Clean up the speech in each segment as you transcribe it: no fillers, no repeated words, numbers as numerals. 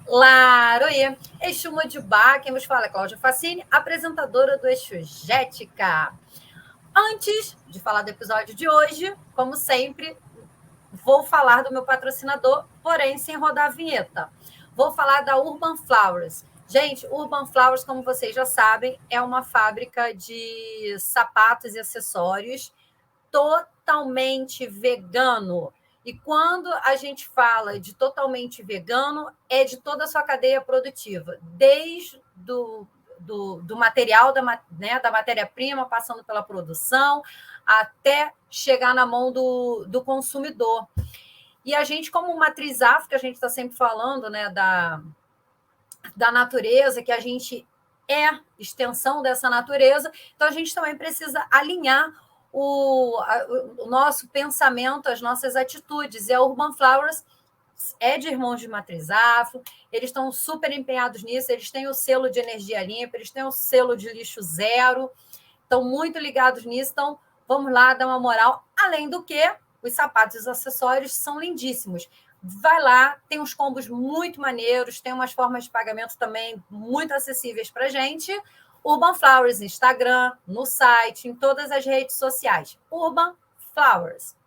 Laroie, Exu Modibá, quem vos fala é Cláudia Facine, apresentadora do Exu Jética. Antes de falar do episódio de hoje, como sempre, vou falar do meu patrocinador, porém sem rodar a vinheta. Vou falar da Urban Flowers. Gente, Urban Flowers, como vocês já sabem, é uma fábrica de sapatos e acessórios totalmente vegano. E quando a gente fala de totalmente vegano, é de toda a sua cadeia produtiva, desde do material, da matéria-prima, passando pela produção, até chegar na mão do consumidor. E a gente, como matriz África, a gente está sempre falando, né, da natureza, que a gente é extensão dessa natureza, então a gente também precisa alinhar o nosso pensamento, as nossas atitudes. E a Urban Flowers é de Irmãos de Matriz Afro, eles estão super empenhados nisso, eles têm o selo de energia limpa, eles têm o selo de lixo zero, estão muito ligados nisso, então vamos lá dar uma moral. Além do que, os sapatos e os acessórios são lindíssimos. Vai lá, tem uns combos muito maneiros, tem umas formas de pagamento também muito acessíveis para a gente. Urban Flowers no Instagram, no site, em todas as redes sociais. Urban Flowers.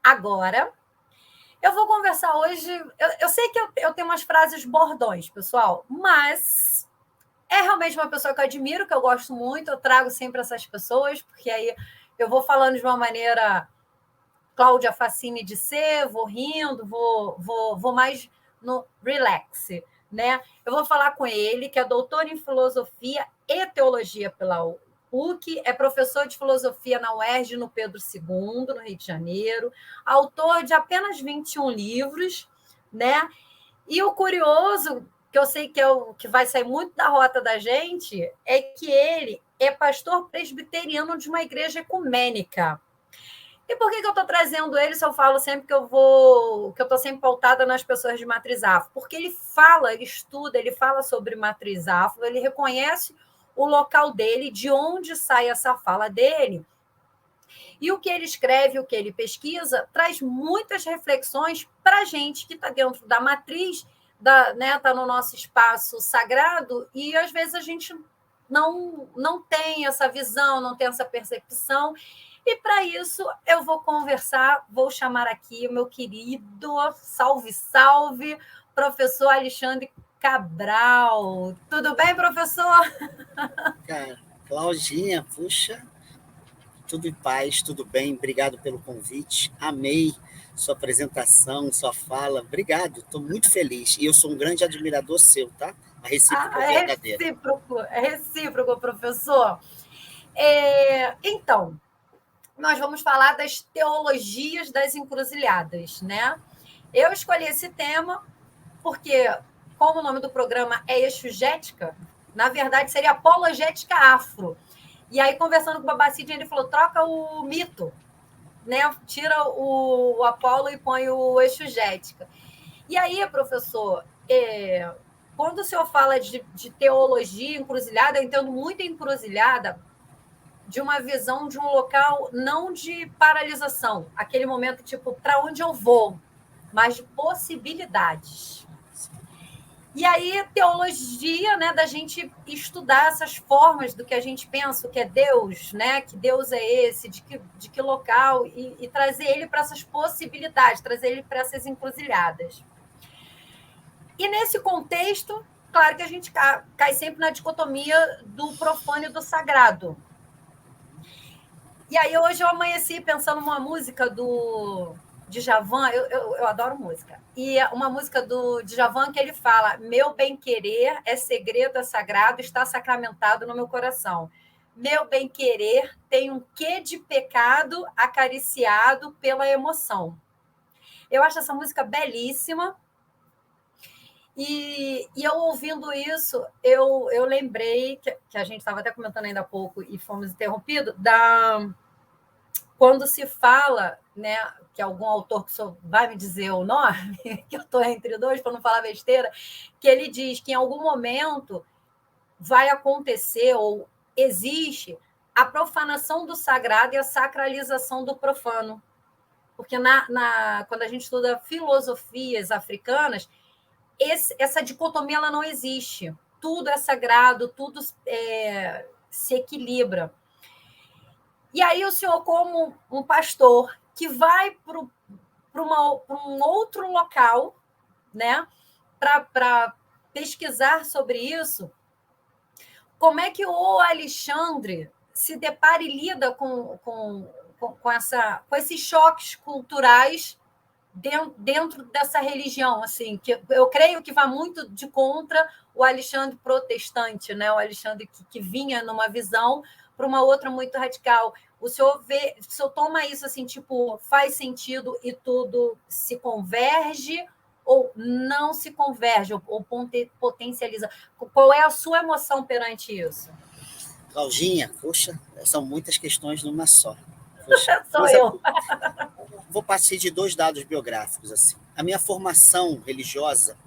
Agora, eu vou conversar hoje... Eu sei que eu tenho umas frases bordões, pessoal, mas é realmente uma pessoa que eu admiro, que eu gosto muito, eu trago sempre essas pessoas, porque aí eu vou falando de uma maneira Cláudia Facine de ser, vou rindo, vou mais no relax, né? Eu vou falar com ele, que é doutor em filosofia e teologia pela PUC, é professor de filosofia na UERJ, no Pedro II, no Rio de Janeiro, autor de apenas 21 livros, né? E o curioso, que eu sei que é o que vai sair muito da rota da gente, é que ele é pastor presbiteriano de uma igreja ecumênica. E por que eu estou trazendo ele se eu falo sempre que eu estou sempre pautada nas pessoas de matriz afro? Porque ele fala, ele estuda, ele fala sobre matriz afro, ele reconhece o local dele, de onde sai essa fala dele. E o que ele escreve, o que ele pesquisa, traz muitas reflexões para a gente que está dentro da matriz, está no nosso espaço sagrado, e às vezes a gente não tem essa visão, não tem essa percepção. E para isso eu vou chamar aqui o meu querido, salve, salve, professor Alexandre Cabral. Tudo bem, professor? Cara, Claudinha, puxa, tudo em paz, tudo bem, obrigado pelo convite, amei sua apresentação, sua fala, obrigado, estou muito feliz, e eu sou um grande admirador seu, tá? A recíproca é verdadeira. É recíproco, professor. Então, nós vamos falar das teologias das encruzilhadas, né? Eu escolhi esse tema porque, como o nome do programa é Exugética, na verdade seria apologética afro. E aí, conversando com o Babacid, ele falou, troca o mito, né? Tira o Apolo e põe o Exugética. E aí, professor, quando o senhor fala de teologia encruzilhada, eu entendo muito encruzilhada de uma visão de um local não de paralisação, aquele momento tipo, para onde eu vou, mas de possibilidades. E aí, teologia, né, da gente estudar essas formas do que a gente pensa, o que é Deus, né, que Deus é esse, de que local, e trazer ele para essas possibilidades, trazer ele para essas encruzilhadas. E nesse contexto, claro que a gente cai sempre na dicotomia do profano e do sagrado. E aí hoje eu amanheci pensando numa música do Djavan, eu adoro música, e uma música do Djavan que ele fala, meu bem-querer é segredo, é sagrado, está sacramentado no meu coração. Meu bem-querer tem um quê de pecado acariciado pela emoção. Eu acho essa música belíssima, e eu ouvindo isso, eu lembrei, que a gente estava até comentando ainda há pouco e fomos interrompidos, quando se fala, né, que algum autor que o senhor vai me dizer o nome, que eu estou entre dois para não falar besteira, que ele diz que em algum momento vai acontecer ou existe a profanação do sagrado e a sacralização do profano. Porque quando a gente estuda filosofias africanas, essa dicotomia ela não existe. Tudo é sagrado, tudo se equilibra. E aí o senhor, como um pastor que vai para um outro local, né, para pesquisar sobre isso, como é que o Alexandre se depara e lida com esses choques culturais dentro dessa religião, assim, que eu creio que vai muito de contra o Alexandre protestante, né? O Alexandre que vinha numa visão para uma outra muito radical. O senhor toma isso assim, tipo, faz sentido e tudo se converge ou não se converge, ou potencializa? Qual é a sua emoção perante isso? Claudinha, poxa, são muitas questões numa só. Poxa, Sou eu. Vou partir de 2 dados biográficos. Assim. A minha formação religiosa,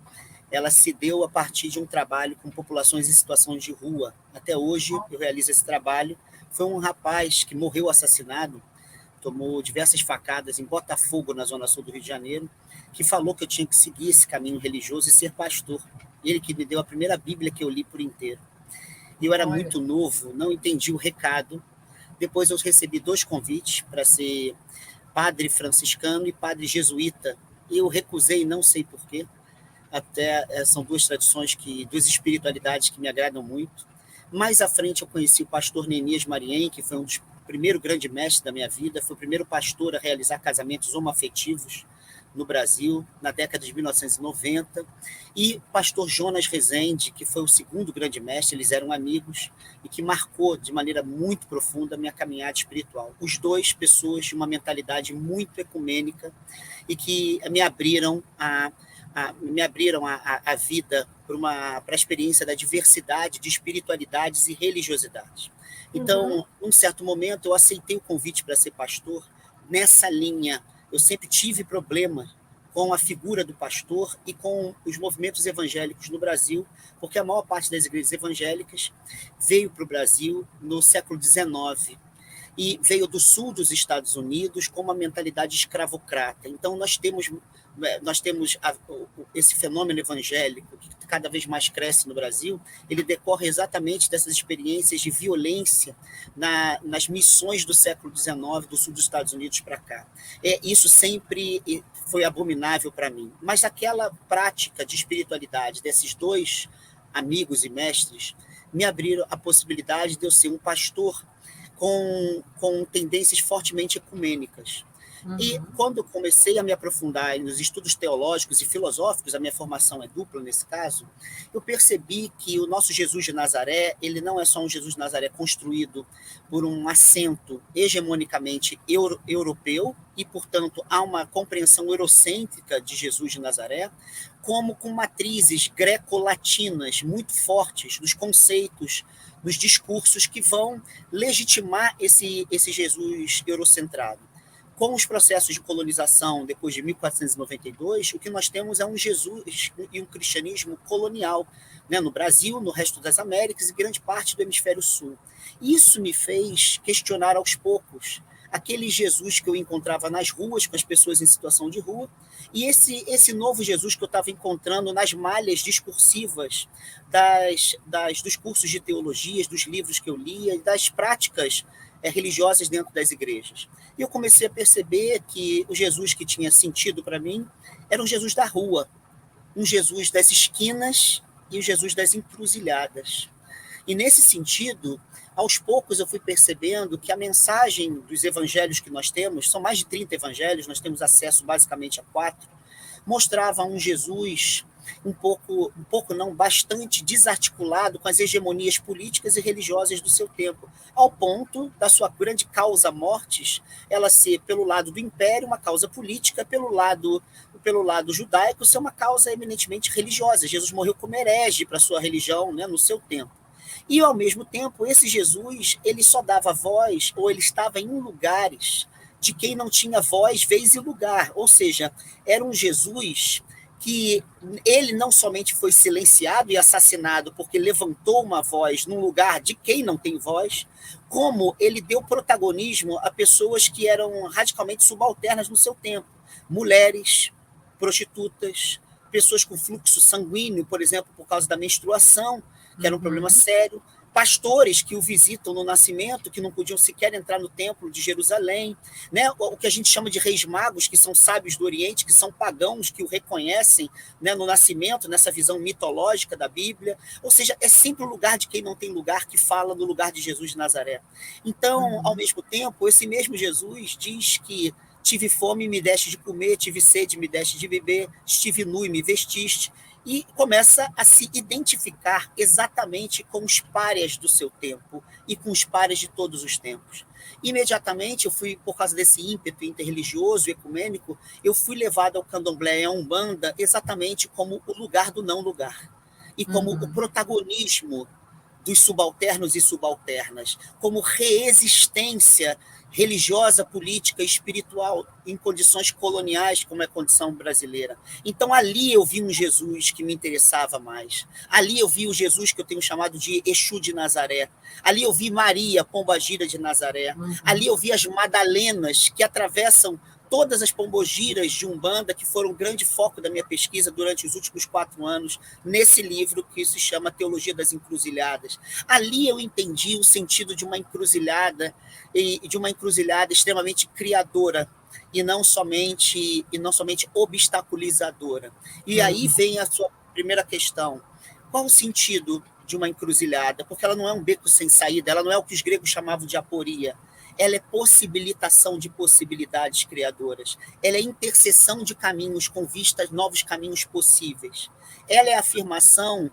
ela se deu a partir de um trabalho com populações em situação de rua. Até hoje eu realizo esse trabalho. Foi um rapaz que morreu assassinado, tomou diversas facadas em Botafogo, na zona sul do Rio de Janeiro, que falou que eu tinha que seguir esse caminho religioso e ser pastor. Ele que me deu a primeira Bíblia que eu li por inteiro. Eu era muito novo, não entendi o recado. Depois eu recebi 2 convites para ser padre franciscano e padre jesuíta. Eu recusei, não sei porquê. Até são 2 tradições, 2 espiritualidades que me agradam muito. Mais à frente eu conheci o pastor Neemias Mariem, que foi um dos primeiros grandes mestres da minha vida, foi o primeiro pastor a realizar casamentos homoafetivos no Brasil, na década de 1990, e o pastor Jonas Rezende, que foi o segundo grande mestre, eles eram amigos, e que marcou de maneira muito profunda a minha caminhada espiritual. Os 2 pessoas de uma mentalidade muito ecumênica e que me abriram a vida para a experiência da diversidade de espiritualidades e religiosidades. Então, num certo momento, eu aceitei o convite para ser pastor nessa linha. Eu sempre tive problema com a figura do pastor e com os movimentos evangélicos no Brasil, porque a maior parte das igrejas evangélicas veio para o Brasil no século XIX e veio do sul dos Estados Unidos com uma mentalidade escravocrata. Então, nós temos esse fenômeno evangélico que cada vez mais cresce no Brasil, ele decorre exatamente dessas experiências de violência nas missões do século XIX, do sul dos Estados Unidos para cá. Isso sempre foi abominável para mim. Mas aquela prática de espiritualidade desses 2 amigos e mestres me abriram a possibilidade de eu ser um pastor com tendências fortemente ecumênicas. E quando eu comecei a me aprofundar nos estudos teológicos e filosóficos, a minha formação é dupla nesse caso, eu percebi que o nosso Jesus de Nazaré, ele não é só um Jesus de Nazaré construído por um assento hegemonicamente europeu, e, portanto, há uma compreensão eurocêntrica de Jesus de Nazaré, como com matrizes greco-latinas muito fortes dos conceitos, dos discursos que vão legitimar esse Jesus eurocentrado. Com os processos de colonização depois de 1492, o que nós temos é um Jesus e um cristianismo colonial, né, no Brasil, no resto das Américas e grande parte do hemisfério sul. Isso me fez questionar aos poucos aquele Jesus que eu encontrava nas ruas, com as pessoas em situação de rua, e esse novo Jesus que eu estava encontrando nas malhas discursivas dos cursos de teologias, dos livros que eu lia e das práticas religiosas dentro das igrejas. E eu comecei a perceber que o Jesus que tinha sentido para mim era um Jesus da rua, um Jesus das esquinas e o Jesus das encruzilhadas. E, nesse sentido, aos poucos eu fui percebendo que a mensagem dos evangelhos que nós temos, são mais de 30 evangelhos, nós temos acesso basicamente a 4, mostrava um Jesus bastante desarticulado com as hegemonias políticas e religiosas do seu tempo, ao ponto da sua grande causa mortis, ela ser, pelo lado do império, uma causa política, pelo lado judaico, ser uma causa eminentemente religiosa. Jesus morreu como herege para a sua religião, né, no seu tempo. E, ao mesmo tempo, esse Jesus, ele só dava voz, ou ele estava em lugares de quem não tinha voz, vez e lugar. Ou seja, era um Jesus que ele não somente foi silenciado e assassinado porque levantou uma voz num lugar de quem não tem voz, como ele deu protagonismo a pessoas que eram radicalmente subalternas no seu tempo. Mulheres, prostitutas, pessoas com fluxo sanguíneo, por exemplo, por causa da menstruação, que era um problema sério, pastores que o visitam no nascimento, que não podiam sequer entrar no templo de Jerusalém, né? O que a gente chama de reis magos, que são sábios do Oriente, que são pagãos, que o reconhecem, né, no nascimento, nessa visão mitológica da Bíblia. Ou seja, é sempre o lugar de quem não tem lugar que fala no lugar de Jesus de Nazaré. Então, ao mesmo tempo, esse mesmo Jesus diz que tive fome e me deste de comer, tive sede e me deste de beber, estive nu e me vestiste, e começa a se identificar exatamente com os párias do seu tempo e com os párias de todos os tempos. Imediatamente, eu fui, por causa desse ímpeto interreligioso e ecumênico, eu fui levado ao candomblé e à umbanda exatamente como o lugar do não lugar, e como o protagonismo dos subalternos e subalternas, como reexistência religiosa, política e espiritual em condições coloniais, como é a condição brasileira. Então, ali eu vi um Jesus que me interessava mais. Ali eu vi o Jesus que eu tenho chamado de Exu de Nazaré. Ali eu vi Maria, Pombagira de Nazaré. Ali eu vi as Madalenas que atravessam todas as pombogiras de Umbanda, que foram um grande foco da minha pesquisa durante os últimos 4 anos, nesse livro que se chama Teologia das Encruzilhadas. Ali eu entendi o sentido de uma encruzilhada, e de uma encruzilhada extremamente criadora, e não somente obstaculizadora. E aí vem a sua primeira questão. Qual o sentido de uma encruzilhada? Porque ela não é um beco sem saída, ela não é o que os gregos chamavam de aporia. Ela é possibilitação de possibilidades criadoras. Ela é interseção de caminhos com vistas novos caminhos possíveis. Ela é a afirmação,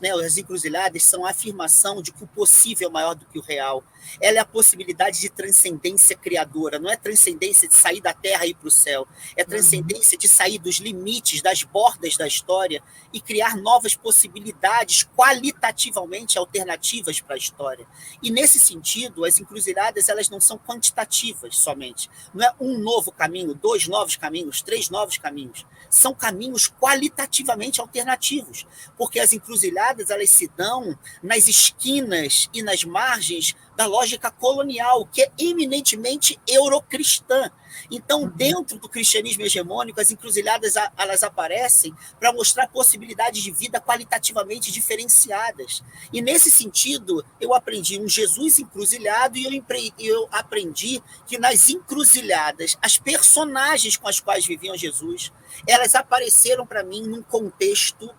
né, as encruzilhadas são a afirmação de que o possível é maior do que o real. Ela é a possibilidade de transcendência criadora, não é transcendência de sair da terra e ir para o céu, é transcendência de sair dos limites, das bordas da história e criar novas possibilidades qualitativamente alternativas para a história. E, nesse sentido, as encruzilhadas elas não são quantitativas somente. Não é um novo caminho, 2 novos caminhos, 3 novos caminhos. São caminhos qualitativamente alternativos, porque as encruzilhadas elas se dão nas esquinas e nas margens da lógica colonial, que é eminentemente eurocristã. Então, dentro do cristianismo hegemônico, as encruzilhadas elas aparecem para mostrar possibilidades de vida qualitativamente diferenciadas. E, nesse sentido, eu aprendi um Jesus encruzilhado e eu aprendi que nas encruzilhadas, as personagens com as quais viviam Jesus, elas apareceram para mim num contexto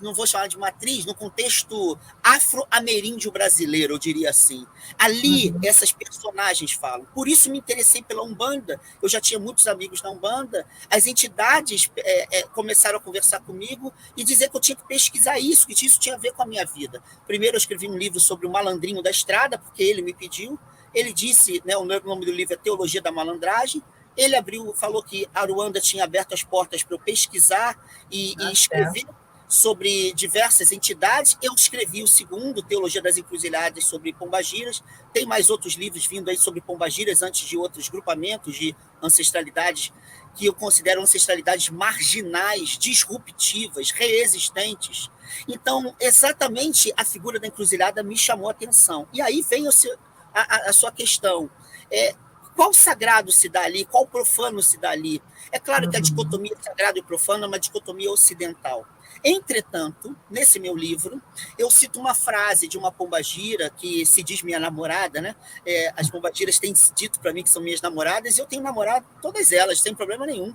não vou chamar de matriz, no contexto afro-ameríndio brasileiro, eu diria assim. Ali, essas personagens falam. Por isso me interessei pela Umbanda. Eu já tinha muitos amigos na Umbanda. As entidades começaram a conversar comigo e dizer que eu tinha que pesquisar isso, que isso tinha a ver com a minha vida. Primeiro, eu escrevi um livro sobre o malandrinho da estrada, porque ele me pediu. Ele disse, né, o nome do livro é Teologia da Malandragem. Ele falou que a Aruanda tinha aberto as portas para eu pesquisar e escrever sobre diversas entidades. Eu escrevi o segundo, Teologia das Encruzilhadas, sobre pombagiras. Tem mais outros livros vindo aí sobre pombagiras, antes de outros grupamentos de ancestralidades, que eu considero ancestralidades marginais, disruptivas, reexistentes. Então, exatamente a figura da encruzilhada me chamou a atenção. E aí vem a sua questão. Qual sagrado se dá ali? Qual profano se dá ali? É claro que a dicotomia sagrado e profano é uma dicotomia ocidental. Entretanto, nesse meu livro, eu cito uma frase de uma pombagira que se diz minha namorada, né? As pombagiras têm dito para mim que são minhas namoradas, e eu tenho namorado todas elas, sem problema nenhum.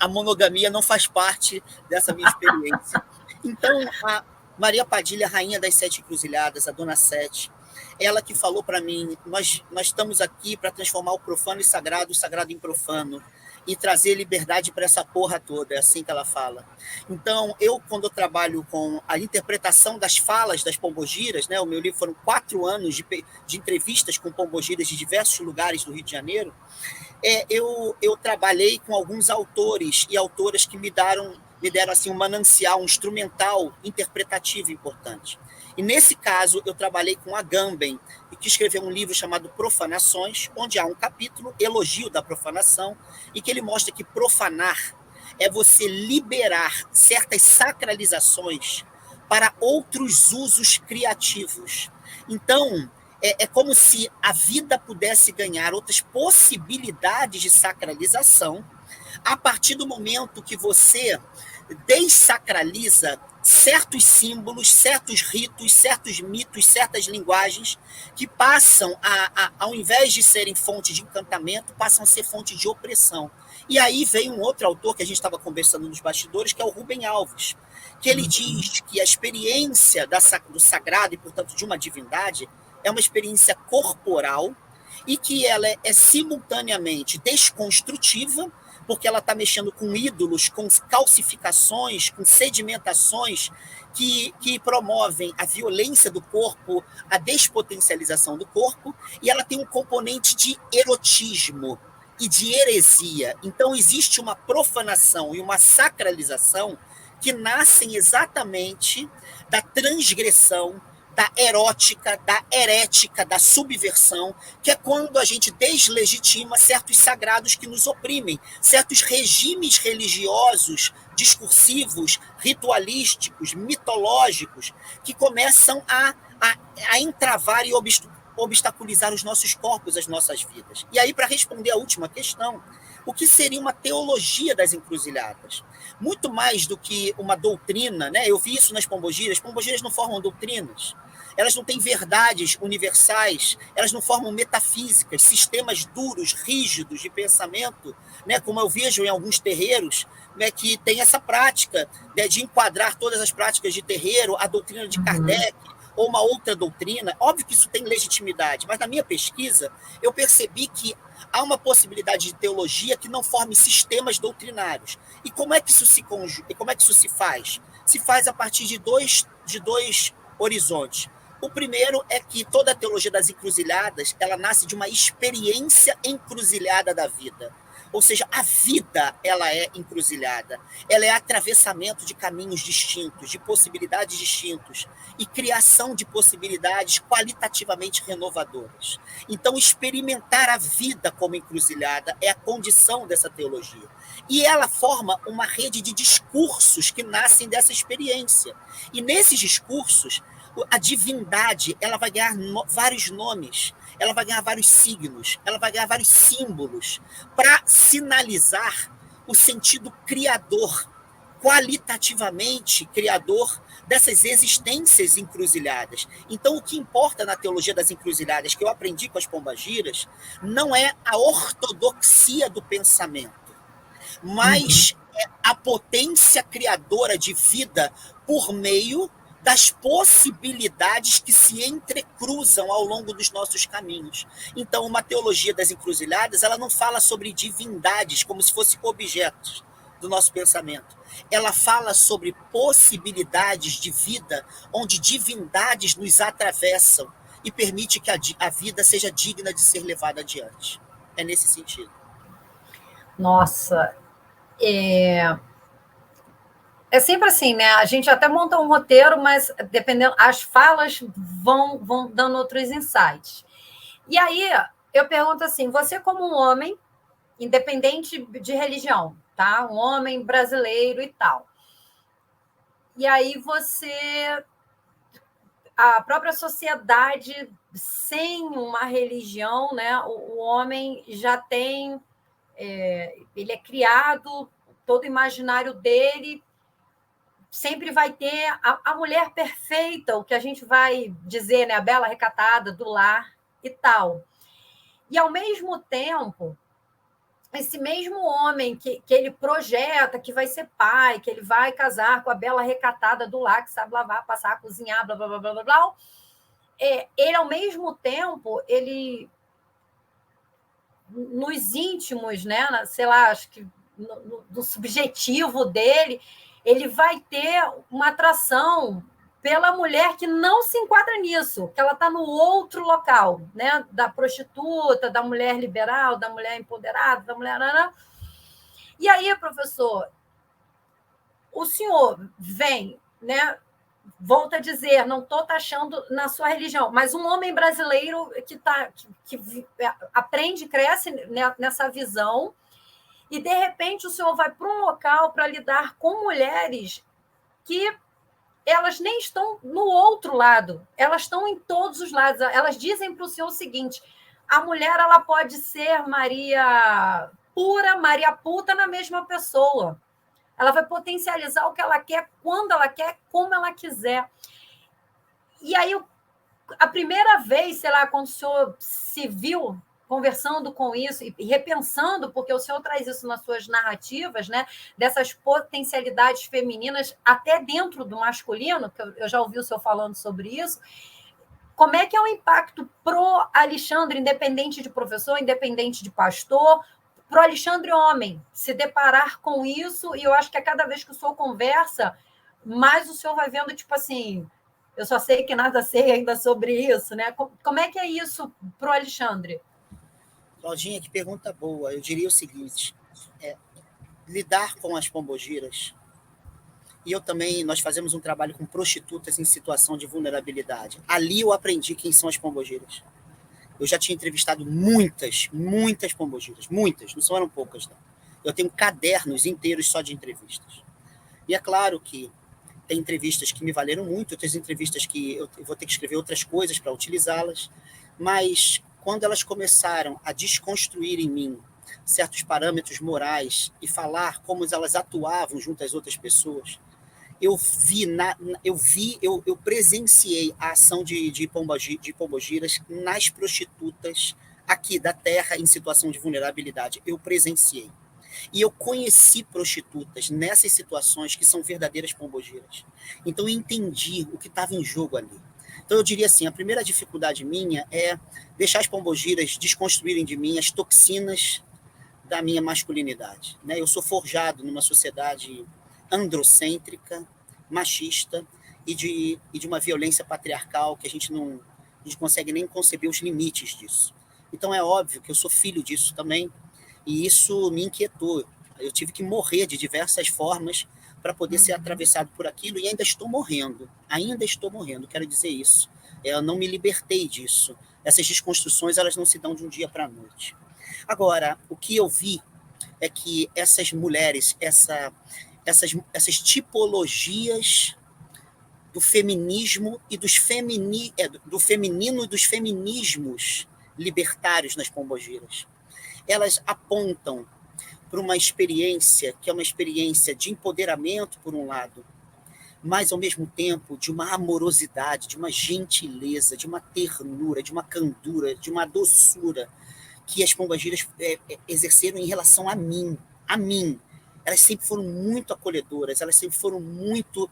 A monogamia não faz parte dessa minha experiência. Então, a Maria Padilha, rainha das 7 encruzilhadas, a Dona Sete, ela que falou para mim, nós estamos aqui para transformar o profano em sagrado, o sagrado em profano, e trazer liberdade para essa porra toda, é assim que ela fala. Então, quando eu trabalho com a interpretação das falas das pombogiras, né, o meu livro foram 4 anos de entrevistas com pombogiras de diversos lugares do Rio de Janeiro, eu trabalhei com alguns autores e autoras que me deram assim, um manancial, um instrumental interpretativo importante. E, nesse caso, eu trabalhei com Agamben, que escreveu um livro chamado Profanações, onde há um capítulo, elogio da profanação, e que ele mostra que profanar é você liberar certas sacralizações para outros usos criativos. Então, é como se a vida pudesse ganhar outras possibilidades de sacralização A partir do momento que você dessacraliza certos símbolos, certos ritos, certos mitos, certas linguagens que passam, ao invés de serem fonte de encantamento, passam a ser fonte de opressão. E aí vem um outro autor que a gente estava conversando nos bastidores, que é o Rubem Alves, que ele diz que a experiência do sagrado e, portanto, de uma divindade é uma experiência corporal e que ela é simultaneamente desconstrutiva, porque ela está mexendo com ídolos, com calcificações, com sedimentações que promovem a violência do corpo, a despotencialização do corpo, e ela tem um componente de erotismo e de heresia. Então, existe uma profanação e uma sacralização que nascem exatamente da transgressão, da erótica, da herética, da subversão, que é quando a gente deslegitima certos sagrados que nos oprimem, certos regimes religiosos, discursivos, ritualísticos, mitológicos, que começam a entravar e obstaculizar os nossos corpos, as nossas vidas. E aí, para responder a última questão, o que seria uma teologia das encruzilhadas? Muito mais do que uma doutrina, né? Eu vi isso nas pombogiras. Pombogiras não formam doutrinas. Elas não têm verdades universais, elas não formam metafísicas, sistemas duros, rígidos de pensamento, né? Como eu vejo em alguns terreiros, né, que tem essa prática, né, de enquadrar todas as práticas de terreiro, a doutrina de Kardec, ou uma outra doutrina. Óbvio que isso tem legitimidade, mas na minha pesquisa eu percebi que há uma possibilidade de teologia que não forme sistemas doutrinários. E como é que isso se como é que isso se faz? Se faz a partir de dois horizontes. O primeiro é que toda a teologia das encruzilhadas, ela nasce de uma experiência encruzilhada da vida. Ou seja, a vida, ela é encruzilhada. Ela é atravessamento de caminhos distintos, de possibilidades distintas e criação de possibilidades qualitativamente renovadoras. Então, experimentar a vida como encruzilhada é a condição dessa teologia. E ela forma uma rede de discursos que nascem dessa experiência. E nesses discursos, a divindade, ela vai ganhar vários nomes, ela vai ganhar vários signos, ela vai ganhar vários símbolos para sinalizar o sentido criador, qualitativamente criador dessas existências encruzilhadas. Então, o que importa na teologia das encruzilhadas, que eu aprendi com as pombagiras, não é a ortodoxia do pensamento, mas é a potência criadora de vida por meio das possibilidades que se entrecruzam ao longo dos nossos caminhos. Então, uma teologia das encruzilhadas, ela não fala sobre divindades como se fossem objetos do nosso pensamento. Ela fala sobre possibilidades de vida onde divindades nos atravessam e permite que a vida seja digna de ser levada adiante. É nesse sentido. Nossa, é sempre assim, né? A gente até monta um roteiro, mas dependendo, as falas vão dando outros insights. E aí eu pergunto assim: você, como um homem, independente de religião, tá? Um homem brasileiro e tal. E aí a própria sociedade sem uma religião, né? O homem já tem, ele é criado, todo o imaginário dele sempre vai ter a mulher perfeita, o que a gente vai dizer, né? A bela recatada do lar e tal. E, ao mesmo tempo, esse mesmo homem que ele projeta que vai ser pai, que ele vai casar com a bela recatada do lar, que sabe lavar, passar, cozinhar, blá, blá, blá, blá, blá, blá, ele, ao mesmo tempo, ele, nos íntimos, né? Sei lá, acho que no subjetivo dele, ele vai ter uma atração pela mulher que não se enquadra nisso, que ela está no outro local, né? Da prostituta, da mulher liberal, da mulher empoderada, da mulher... E aí, professor, o senhor vem, né? Volto a dizer, não estou taxando na sua religião, mas um homem brasileiro que aprende, cresce nessa visão, e, de repente, o senhor vai para um local para lidar com mulheres que elas nem estão no outro lado, elas estão em todos os lados. Elas dizem para o senhor o seguinte: a mulher ela pode ser Maria pura Maria puta na mesma pessoa. Ela vai potencializar o que ela quer, quando ela quer, como ela quiser. E aí, a primeira vez, sei lá, quando o senhor se viu conversando com isso e repensando, porque o senhor traz isso nas suas narrativas, né? Dessas potencialidades femininas até dentro do masculino, que eu já ouvi o senhor falando sobre isso. Como é que é o impacto pro Alexandre, independente de professor, independente de pastor, pro Alexandre homem, se deparar com isso? E eu acho que a cada vez que o senhor conversa, mais o senhor vai vendo, tipo assim, eu só sei que nada sei ainda sobre isso, né? Como é que é isso pro Alexandre? Claudinha, que pergunta boa. Eu diria o seguinte, lidar com as pombogiras, e eu também, nós fazemos um trabalho com prostitutas em situação de vulnerabilidade. Ali eu aprendi quem são as pombogiras. Eu já tinha entrevistado muitas pombogiras, muitas, não eram poucas, não. Eu tenho cadernos inteiros só de entrevistas. E é claro que tem entrevistas que me valeram muito, outras entrevistas que eu vou ter que escrever outras coisas para utilizá-las, mas quando elas começaram a desconstruir em mim certos parâmetros morais e falar como elas atuavam junto às outras pessoas, eu presenciei a ação de pombogiras nas prostitutas aqui da terra em situação de vulnerabilidade. Eu presenciei. E eu conheci prostitutas nessas situações que são verdadeiras pombogiras. Então eu entendi o que estava em jogo ali. Então eu diria assim, a primeira dificuldade minha é deixar as pombogiras desconstruírem de mim as toxinas da minha masculinidade. Eu sou forjado numa sociedade androcêntrica, machista e de uma violência patriarcal que a gente não consegue nem conceber os limites disso. Então é óbvio que eu sou filho disso também, e isso me inquietou. Eu tive que morrer de diversas formas para poder ser atravessado por aquilo, e ainda estou morrendo, quero dizer isso. Eu não me libertei disso. Essas desconstruções, elas não se dão de um dia para a noite. Agora, o que eu vi é que essas mulheres, essas tipologias do feminismo e do feminino e dos feminismos libertários nas pombogiras, elas apontam para uma experiência que é uma experiência de empoderamento, por um lado, mas, ao mesmo tempo, de uma amorosidade, de uma gentileza, de uma ternura, de uma candura, de uma doçura que as pombogiras exerceram em relação a mim. Elas sempre foram muito acolhedoras, elas sempre foram muito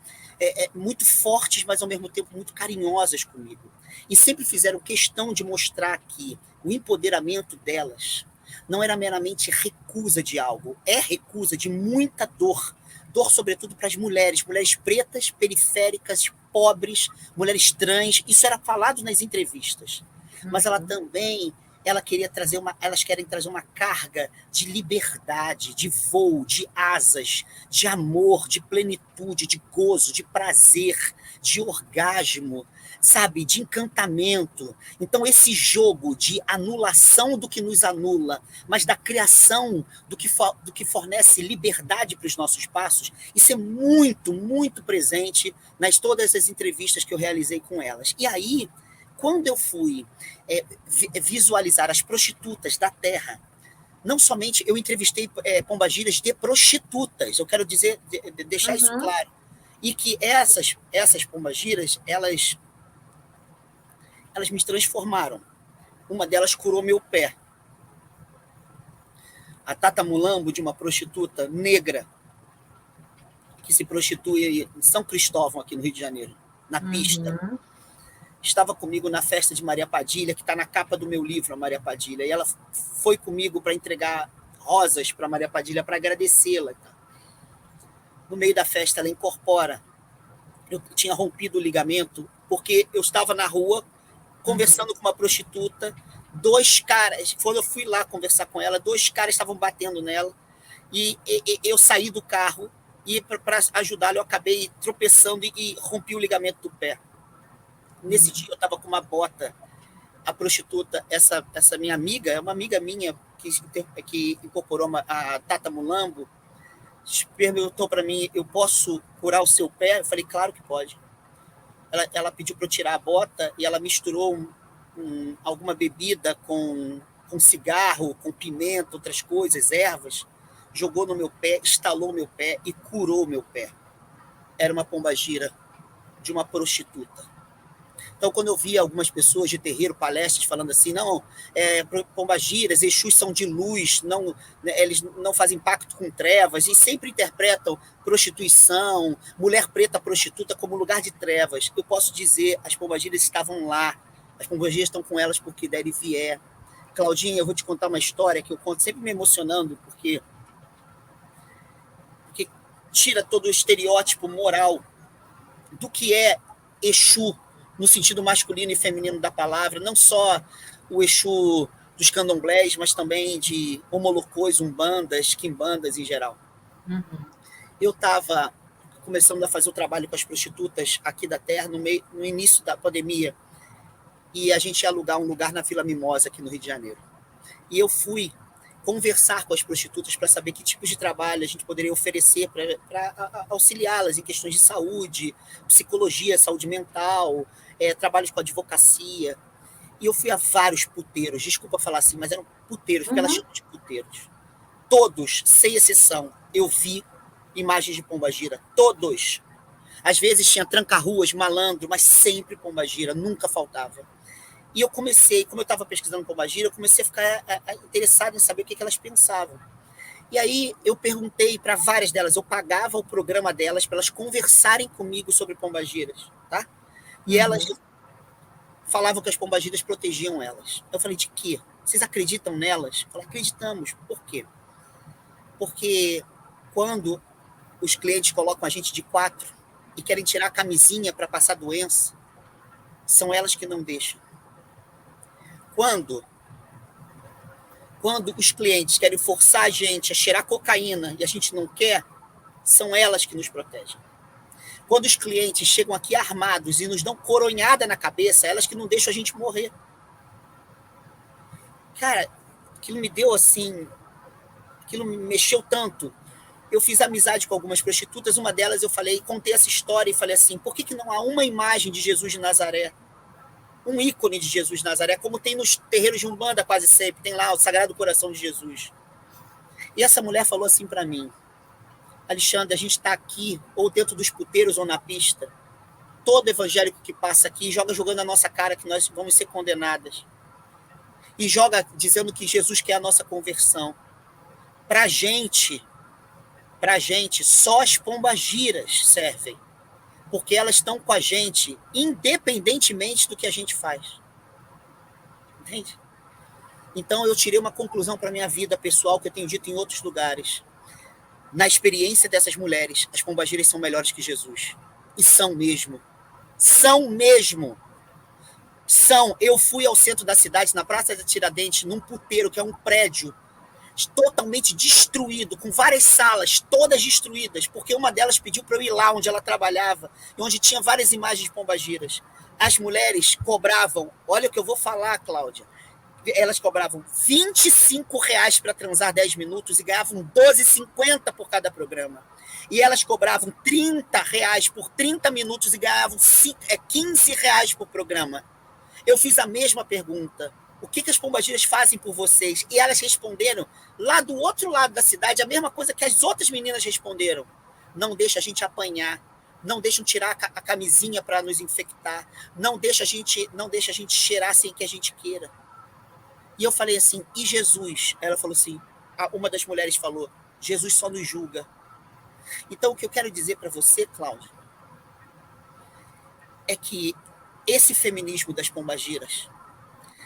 fortes, mas, ao mesmo tempo, muito carinhosas comigo. E sempre fizeram questão de mostrar que o empoderamento delas não era meramente recusa de algo, é recusa de muita dor, sobretudo para as mulheres pretas, periféricas, pobres, mulheres trans. Isso era falado nas entrevistas. Mas elas querem trazer uma carga de liberdade, de voo, de asas, de amor, de plenitude, de gozo, de prazer, de orgasmo, sabe, de encantamento. Então, esse jogo de anulação do que nos anula, mas da criação do que fornece liberdade para os nossos passos, isso é muito, muito presente nas todas as entrevistas que eu realizei com elas. E aí, quando eu fui visualizar as prostitutas da terra, não somente eu entrevistei pombagiras de prostitutas, eu quero dizer, deixar isso claro, e que essas pombagiras, elas me transformaram. Uma delas curou meu pé. A Tata Mulambo, de uma prostituta negra, que se prostitui em São Cristóvão, aqui no Rio de Janeiro, na pista, estava comigo na festa de Maria Padilha, que está na capa do meu livro, a Maria Padilha, e ela foi comigo para entregar rosas para Maria Padilha, para agradecê-la. No meio da festa, ela incorpora. Eu tinha rompido o ligamento, porque eu estava na rua, conversando com uma prostituta, 2 caras, quando eu fui lá conversar com ela, 2 caras estavam batendo nela, e eu saí do carro, e para ajudá-la, eu acabei tropeçando e rompi o ligamento do pé. Nesse dia eu estava com uma bota. A prostituta, essa minha amiga, é uma amiga minha que incorporou a Tata Mulambo, perguntou para mim, eu posso curar o seu pé? Eu falei, claro que pode. Ela pediu para eu tirar a bota e ela misturou alguma bebida com com cigarro, com pimenta, outras coisas, ervas, jogou no meu pé, estalou meu pé e curou meu pé. Era uma pombagira de uma prostituta. Então, quando eu via algumas pessoas de terreiro, palestras, falando assim, não, pombagiras, Exus são de luz, não, eles não fazem pacto com trevas, e sempre interpretam prostituição, mulher preta prostituta como lugar de trevas. Eu posso dizer, as pombagiras estavam lá, as pombagiras estão com elas porque der e vier. Claudinha, eu vou te contar uma história que eu conto sempre me emocionando, porque tira todo o estereótipo moral do que é Exu, no sentido masculino e feminino da palavra, não só o Exu dos candomblés, mas também de homolocôs, umbandas, quimbandas em geral. Uhum. Eu estava começando a fazer o trabalho com as prostitutas aqui da terra, no início da pandemia, e a gente ia alugar um lugar na Vila Mimosa, aqui no Rio de Janeiro. E eu fui conversar com as prostitutas para saber que tipos de trabalho a gente poderia oferecer para auxiliá-las em questões de saúde, psicologia, saúde mental, trabalhos com advocacia. E eu fui a vários puteiros, desculpa falar assim, mas eram puteiros, porque elas chamam de puteiros. Todos, sem exceção, eu vi imagens de pombagira, todos. Às vezes tinha tranca-ruas, malandro, mas sempre pombagira, nunca faltava. E eu comecei, como eu estava pesquisando pombagira, eu comecei a ficar interessado em saber o que elas pensavam. E aí eu perguntei para várias delas, eu pagava o programa delas para elas conversarem comigo sobre pombagiras, tá? E elas falavam que as pombagiras protegiam elas. Eu falei, de quê? Vocês acreditam nelas? Eu falei, acreditamos. Por quê? Porque quando os clientes colocam a gente de 4 e querem tirar a camisinha para passar doença, são elas que não deixam. Quando os clientes querem forçar a gente a cheirar cocaína e a gente não quer, são elas que nos protegem. Quando os clientes chegam aqui armados e nos dão coronhada na cabeça, elas que não deixam a gente morrer. Cara, aquilo me deu assim, aquilo me mexeu tanto. Eu fiz amizade com algumas prostitutas, uma delas eu falei, contei essa história e falei assim, por que não há uma imagem de Jesus de Nazaré? Um ícone de Jesus de Nazaré, como tem nos terreiros de Umbanda quase sempre, tem lá o Sagrado Coração de Jesus. E essa mulher falou assim para mim, Alexandre, a gente está aqui, ou dentro dos puteiros ou na pista, todo evangélico que passa aqui joga jogando a nossa cara que nós vamos ser condenadas. E joga dizendo que Jesus quer a nossa conversão. Pra gente, só as pombagiras servem. Porque elas estão com a gente, independentemente do que a gente faz. Entende? Então, eu tirei uma conclusão para a minha vida pessoal, que eu tenho dito em outros lugares. Na experiência dessas mulheres, as pombagiras são melhores que Jesus. E são mesmo. São mesmo. São. Eu fui ao centro da cidade, na Praça da Tiradentes, num puteiro, que é um prédio totalmente destruído, com várias salas, todas destruídas, porque uma delas pediu para eu ir lá onde ela trabalhava, e onde tinha várias imagens de pombagiras. As mulheres cobravam, olha o que eu vou falar, Cláudia, elas cobravam R$ 25 para transar 10 minutos e ganhavam R$12,50 por cada programa. E elas cobravam R$ 30 por 30 minutos e ganhavam R$15 por programa. Eu fiz a mesma pergunta. O que as pombagiras fazem por vocês? E elas responderam, lá do outro lado da cidade, a mesma coisa que as outras meninas responderam. Não deixa a gente apanhar, não deixam tirar a camisinha para nos infectar, não deixa a gente cheirar sem que a gente queira. E eu falei assim, e Jesus? Ela falou assim, uma das mulheres falou, Jesus só nos julga. Então, o que eu quero dizer para você, Cláudia, é que esse feminismo das pombagiras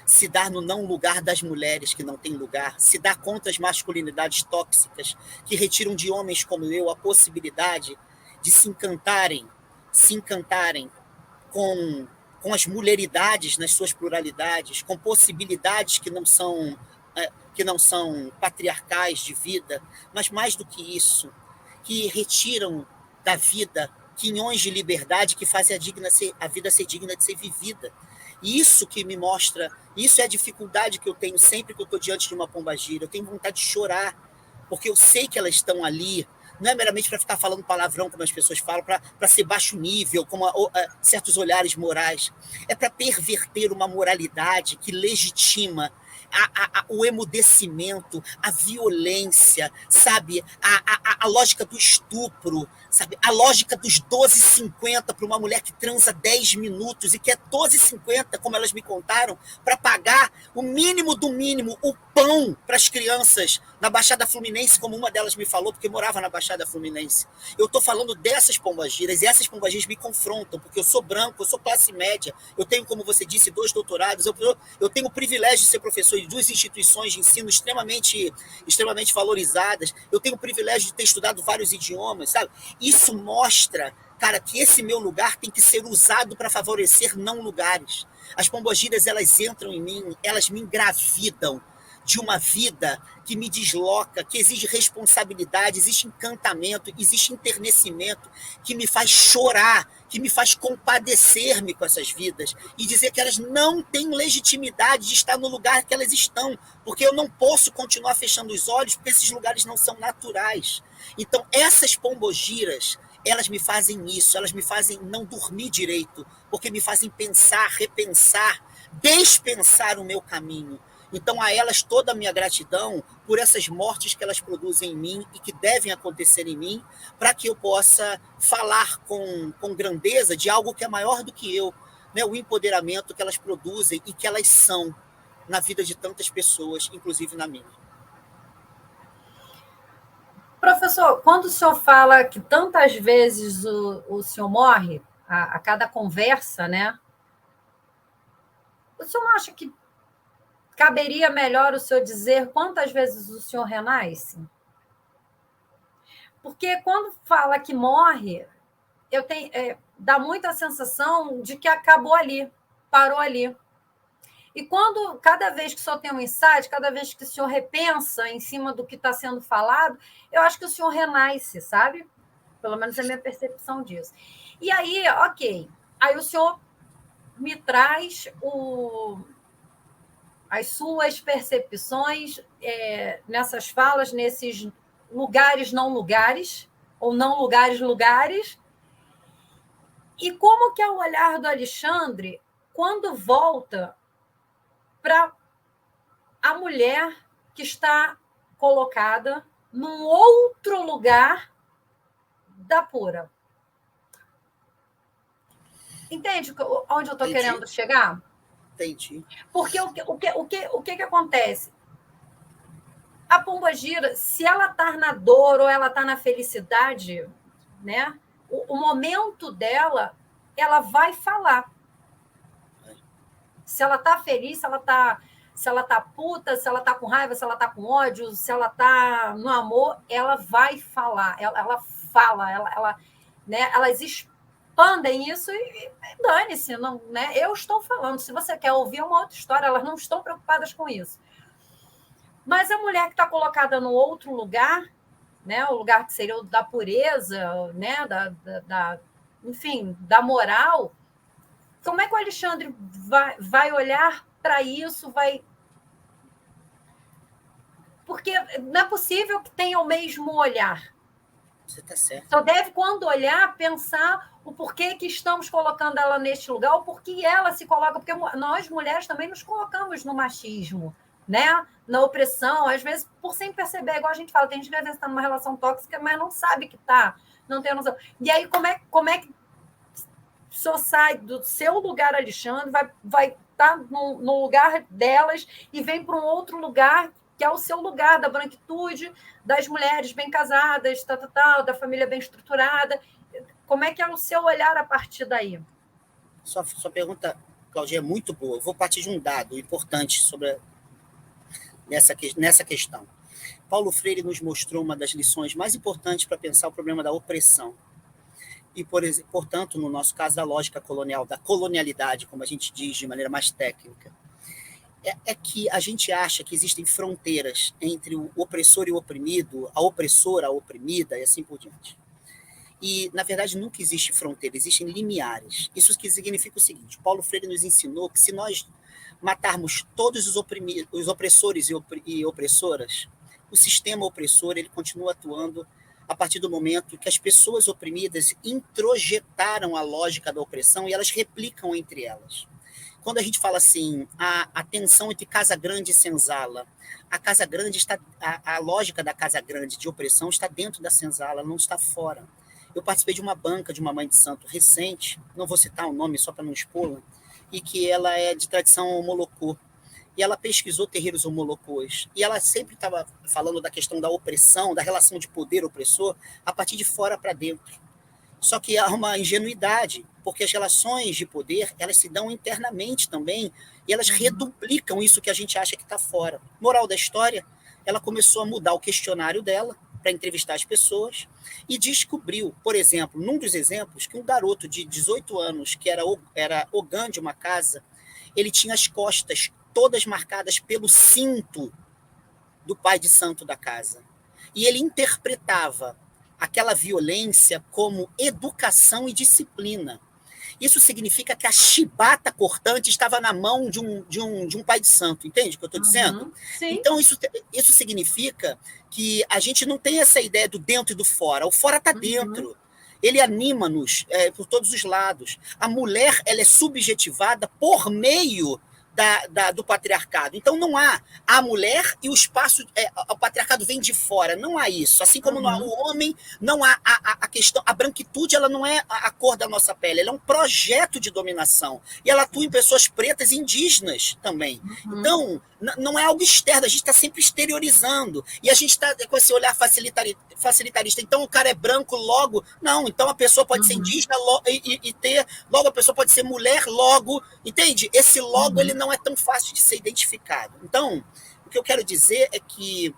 se dá no não lugar das mulheres que não têm lugar, se dá contra as masculinidades tóxicas que retiram de homens como eu a possibilidade de se encantarem com as mulheridades nas suas pluralidades, com possibilidades que não são patriarcais de vida, mas mais do que isso, que retiram da vida quinhões de liberdade que fazem a vida ser digna de ser vivida. E isso que me mostra, isso é a dificuldade que eu tenho sempre que eu estou diante de uma pombagira. Eu tenho vontade de chorar, porque eu sei que elas estão ali, não é meramente para ficar falando palavrão, como as pessoas falam, para ser baixo nível, como certos olhares morais. É para perverter uma moralidade que legitima o emudecimento, a violência, sabe? A lógica do estupro, sabe? A lógica dos 12,50 para uma mulher que transa 10 minutos e quer 12,50, como elas me contaram, para pagar o mínimo do mínimo, o pão para as crianças na Baixada Fluminense, como uma delas me falou, porque morava na Baixada Fluminense. Eu estou falando dessas pombagiras, e essas pombagiras me confrontam, porque eu sou branco, eu sou classe média, eu tenho, como você disse, 2 doutorados, eu tenho o privilégio de ser professor de 2 instituições de ensino extremamente valorizadas, eu tenho o privilégio de ter estudado vários idiomas, sabe? Isso mostra, cara, que esse meu lugar tem que ser usado para favorecer não lugares. As pombogiras, elas entram em mim, elas me engravidam de uma vida que me desloca, que exige responsabilidade, existe encantamento, existe enternecimento, que me faz chorar, que me faz compadecer-me com essas vidas e dizer que elas não têm legitimidade de estar no lugar que elas estão, porque eu não posso continuar fechando os olhos, porque esses lugares não são naturais. Então, essas pombogiras, elas me fazem isso, elas me fazem não dormir direito, porque me fazem pensar, repensar, despensar o meu caminho. Então, a elas toda a minha gratidão por essas mortes que elas produzem em mim e que devem acontecer em mim, para que eu possa falar com grandeza de algo que é maior do que eu, né? O empoderamento que elas produzem e que elas são na vida de tantas pessoas, inclusive na minha. Professor, quando o senhor fala que tantas vezes o senhor morre, a cada conversa, né? O senhor não acha que caberia melhor o senhor dizer quantas vezes o senhor renasce? Porque quando fala que morre, dá muita sensação de que acabou ali, parou ali. E cada vez que o senhor tem um insight, cada vez que o senhor repensa em cima do que está sendo falado, eu acho que o senhor renasce, sabe? Pelo menos é a minha percepção disso. E aí, ok. Aí o senhor me traz as suas percepções nessas falas, nesses lugares não lugares, ou não lugares lugares. E como que é o olhar do Alexandre quando volta para a mulher que está colocada num outro lugar da pura? Entende onde eu estou querendo chegar? Entendi. Porque o que acontece? A pombagira, se ela está na dor ou ela está na felicidade, né? O momento dela, ela vai falar. Se ela está feliz, se ela tá puta, se ela está com raiva, se ela está com ódio, se ela está no amor, ela vai falar. Ela fala, né? Elas expandem isso e dane-se, não, né? Eu estou falando. Se você quer ouvir uma outra história, elas não estão preocupadas com isso. Mas a mulher que está colocada no outro lugar, né, o lugar que seria o da pureza, né, enfim, da moral, como é que o Alexandre vai olhar para isso? Porque não é possível que tenha o mesmo olhar. Você está certo. Só deve, quando olhar, pensar o porquê que estamos colocando ela neste lugar, o porquê ela se coloca, porque nós, mulheres, também nos colocamos no machismo, né? Na opressão, às vezes, por sem perceber, igual a gente fala, tem gente que às vezes está numa relação tóxica, mas não sabe que está, não tem noção. E aí, como é que o senhor sai do seu lugar, Alexandre, vai estar no lugar delas e vem para um outro lugar, que é o seu lugar da branquitude, das mulheres bem casadas, da família bem estruturada. Como é que é o seu olhar a partir daí? Sua pergunta, Claudia, é muito boa. Eu vou partir de um dado importante nessa questão. Paulo Freire nos mostrou uma das lições mais importantes para pensar o problema da opressão. E, portanto, no nosso caso, da lógica colonial, da colonialidade, como a gente diz de maneira mais técnica, é que a gente acha que existem fronteiras entre o opressor e o oprimido, a opressora, a oprimida, e assim por diante. E, na verdade, nunca existe fronteira, existem limiares. Isso que significa o seguinte: Paulo Freire nos ensinou que se nós matarmos todos os opressores e opressoras, o sistema opressor ele continua atuando a partir do momento que as pessoas oprimidas introjetaram a lógica da opressão e elas replicam entre elas. quando a gente fala assim, a tensão entre casa grande e senzala, a casa grande está, a lógica da casa grande de opressão está dentro da senzala, não está fora. Eu participei de uma banca de uma mãe de santo recente, não vou citar o nome só para não expô-la, e que ela é de tradição homolocô. E ela pesquisou terreiros homolocôs. E ela sempre estava falando da questão da opressão, da relação de poder-opressor, a partir de fora para dentro. Só que há uma ingenuidade, porque as relações de poder, elas se dão internamente também, e elas reduplicam isso que a gente acha que está fora. Moral da história, ela começou a mudar o questionário dela para entrevistar as pessoas e descobriu, por exemplo, num dos exemplos, que um garoto de 18 anos, que era ogã de uma casa, ele tinha as costas todas marcadas pelo cinto do pai de santo da casa. E ele interpretava aquela violência como educação e disciplina. Isso significa que a chibata cortante estava na mão de um pai de santo, entende o que eu estou dizendo? Sim. Então, isso significa que a gente não tem essa ideia do dentro e do fora. O fora está dentro. Ele anima-nos por todos os lados. A mulher, ela é subjetivada por meio do patriarcado. Então, não há a mulher e o espaço, o patriarcado vem de fora, não há isso. Assim como não há o homem, não há a questão, a branquitude, ela não é a cor da nossa pele, ela é um projeto de dominação. E ela atua em pessoas pretas e indígenas também. Então, não é algo externo, a gente está sempre exteriorizando. E a gente está com esse olhar facilitarista. Então, o cara é branco, logo... Não, então a pessoa pode ser indígena logo a pessoa pode ser mulher, logo... Entende? Esse logo, ele não é tão fácil de ser identificado. Então, o que eu quero dizer é que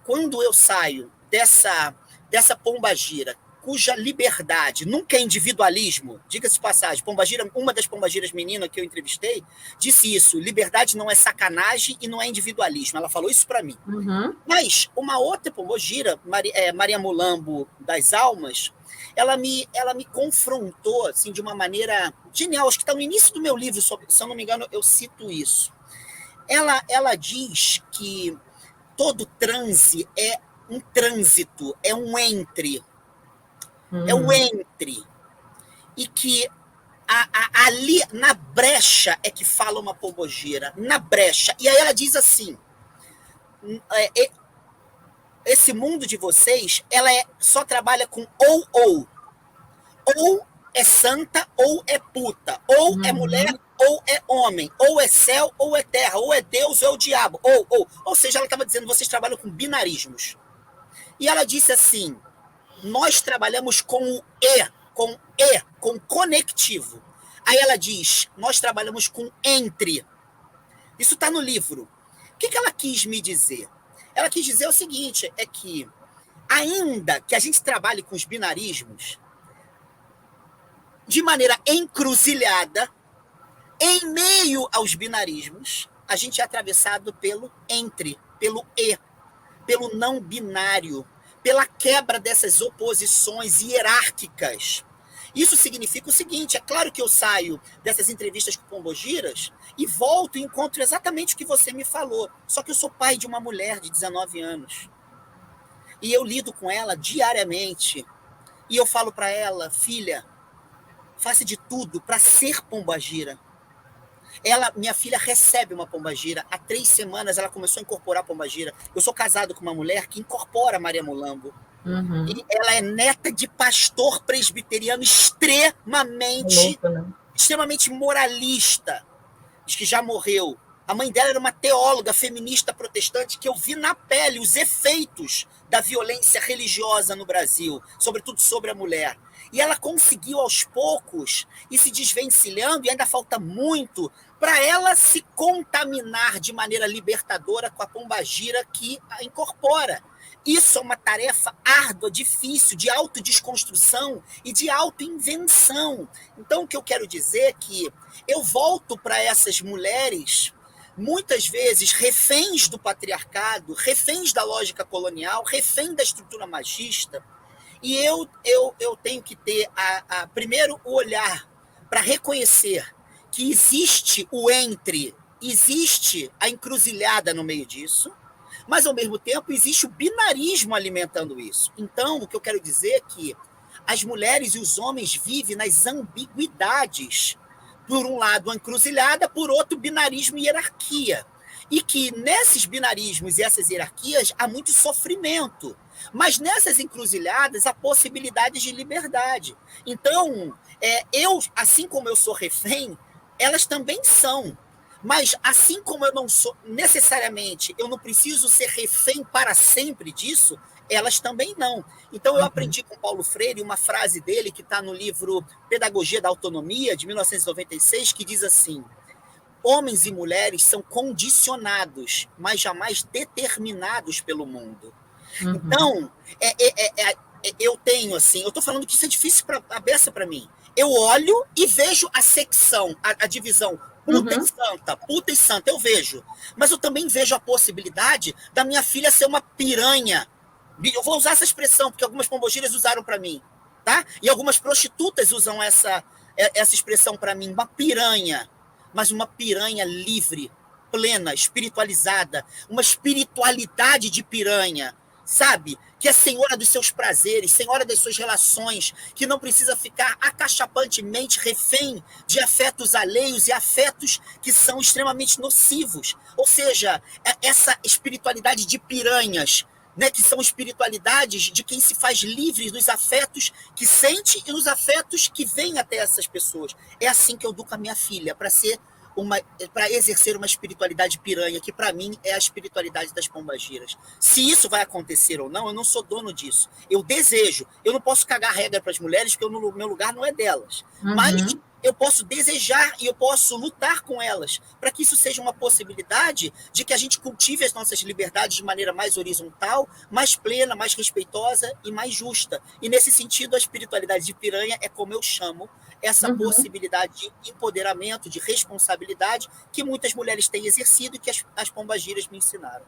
quando eu saio dessa pombagira, cuja liberdade nunca é individualismo, diga-se de passagem, pombagira, uma das pombagiras meninas que eu entrevistei, disse isso, liberdade não é sacanagem e não é individualismo, ela falou isso para mim. Mas uma outra pombagira, Maria Mulambo das Almas, ela me confrontou assim, de uma maneira genial, acho que está no início do meu livro, se eu não me engano, eu cito isso. Ela diz que todo transe é um trânsito, é um entre. É o entre. E que ali na brecha é que fala uma pombogira. Na brecha. E aí ela diz assim: esse mundo de vocês, ela só trabalha com ou. Ou é santa, ou é puta. Ou é mulher, ou é homem. Ou é céu, ou é terra. Ou é Deus, ou é o diabo. Ou seja, ela estava dizendo, vocês trabalham com binarismos. E ela disse assim: nós trabalhamos com com conectivo. Aí ela diz, nós trabalhamos com entre. Isso está no livro. O que ela quis me dizer? Ela quis dizer o seguinte, é que ainda que a gente trabalhe com os binarismos, de maneira encruzilhada, em meio aos binarismos, a gente é atravessado pelo entre, pelo pelo não binário, pela quebra dessas oposições hierárquicas. Isso significa o seguinte, é claro que eu saio dessas entrevistas com pombogiras e volto e encontro exatamente o que você me falou, só que eu sou pai de uma mulher de 19 anos. E eu lido com ela diariamente. E eu falo para ela, filha, faça de tudo para ser pombagira. Minha filha recebe uma pombagira. Há 3 semanas ela começou a incorporar a pombagira. Eu sou casado com uma mulher que incorpora a Maria Mulambo. E ela é neta de pastor presbiteriano extremamente moralista. Diz que já morreu. A mãe dela era uma teóloga feminista protestante que eu vi na pele os efeitos da violência religiosa no Brasil, sobretudo sobre a mulher. E ela conseguiu, aos poucos, ir se desvencilhando, e ainda falta muito, para ela se contaminar de maneira libertadora com a pombagira que a incorpora. Isso é uma tarefa árdua, difícil, de autodesconstrução e de autoinvenção. Então, o que eu quero dizer é que eu volto para essas mulheres, muitas vezes reféns do patriarcado, reféns da lógica colonial, refém da estrutura machista, e eu tenho que ter, primeiro, o olhar para reconhecer que existe o entre, existe a encruzilhada no meio disso, mas, ao mesmo tempo, existe o binarismo alimentando isso. Então, o que eu quero dizer é que as mulheres e os homens vivem nas ambiguidades, por um lado, a encruzilhada, por outro, binarismo e hierarquia. E que nesses binarismos e essas hierarquias há muito sofrimento. Mas nessas encruzilhadas há possibilidades de liberdade. Então, eu, assim como eu sou refém, elas também são. Mas assim como eu não sou necessariamente, eu não preciso ser refém para sempre disso, elas também não. Então eu aprendi com Paulo Freire uma frase dele que está no livro Pedagogia da Autonomia, de 1996, que diz assim: homens e mulheres são condicionados, mas jamais determinados pelo mundo. Então, eu tenho assim, eu estou falando que isso é difícil a beça para mim. Eu olho e vejo a secção, a divisão puta e santa, eu vejo. Mas eu também vejo a possibilidade da minha filha ser uma piranha. Eu vou usar essa expressão, porque algumas pombogiras usaram para mim, tá? E algumas prostitutas usam essa expressão para mim, uma piranha. Mas uma piranha livre, plena, espiritualizada, uma espiritualidade de piranha, sabe? Que é senhora dos seus prazeres, senhora das suas relações, que não precisa ficar acachapantemente refém de afetos alheios e afetos que são extremamente nocivos. Ou seja, essa espiritualidade de piranhas, né, que são espiritualidades de quem se faz livre dos afetos que sente e dos afetos que vêm até essas pessoas. É assim que eu educo a minha filha, para exercer uma espiritualidade piranha, que para mim é a espiritualidade das pombagiras. Se isso vai acontecer ou não, eu não sou dono disso. Eu desejo. Eu não posso cagar regra para as mulheres, porque o meu lugar não é delas. Mas eu posso desejar e eu posso lutar com elas para que isso seja uma possibilidade de que a gente cultive as nossas liberdades de maneira mais horizontal, mais plena, mais respeitosa e mais justa. E nesse sentido, a espiritualidade de piranha é como eu chamo essa possibilidade de empoderamento, de responsabilidade que muitas mulheres têm exercido e que as pombagiras me ensinaram.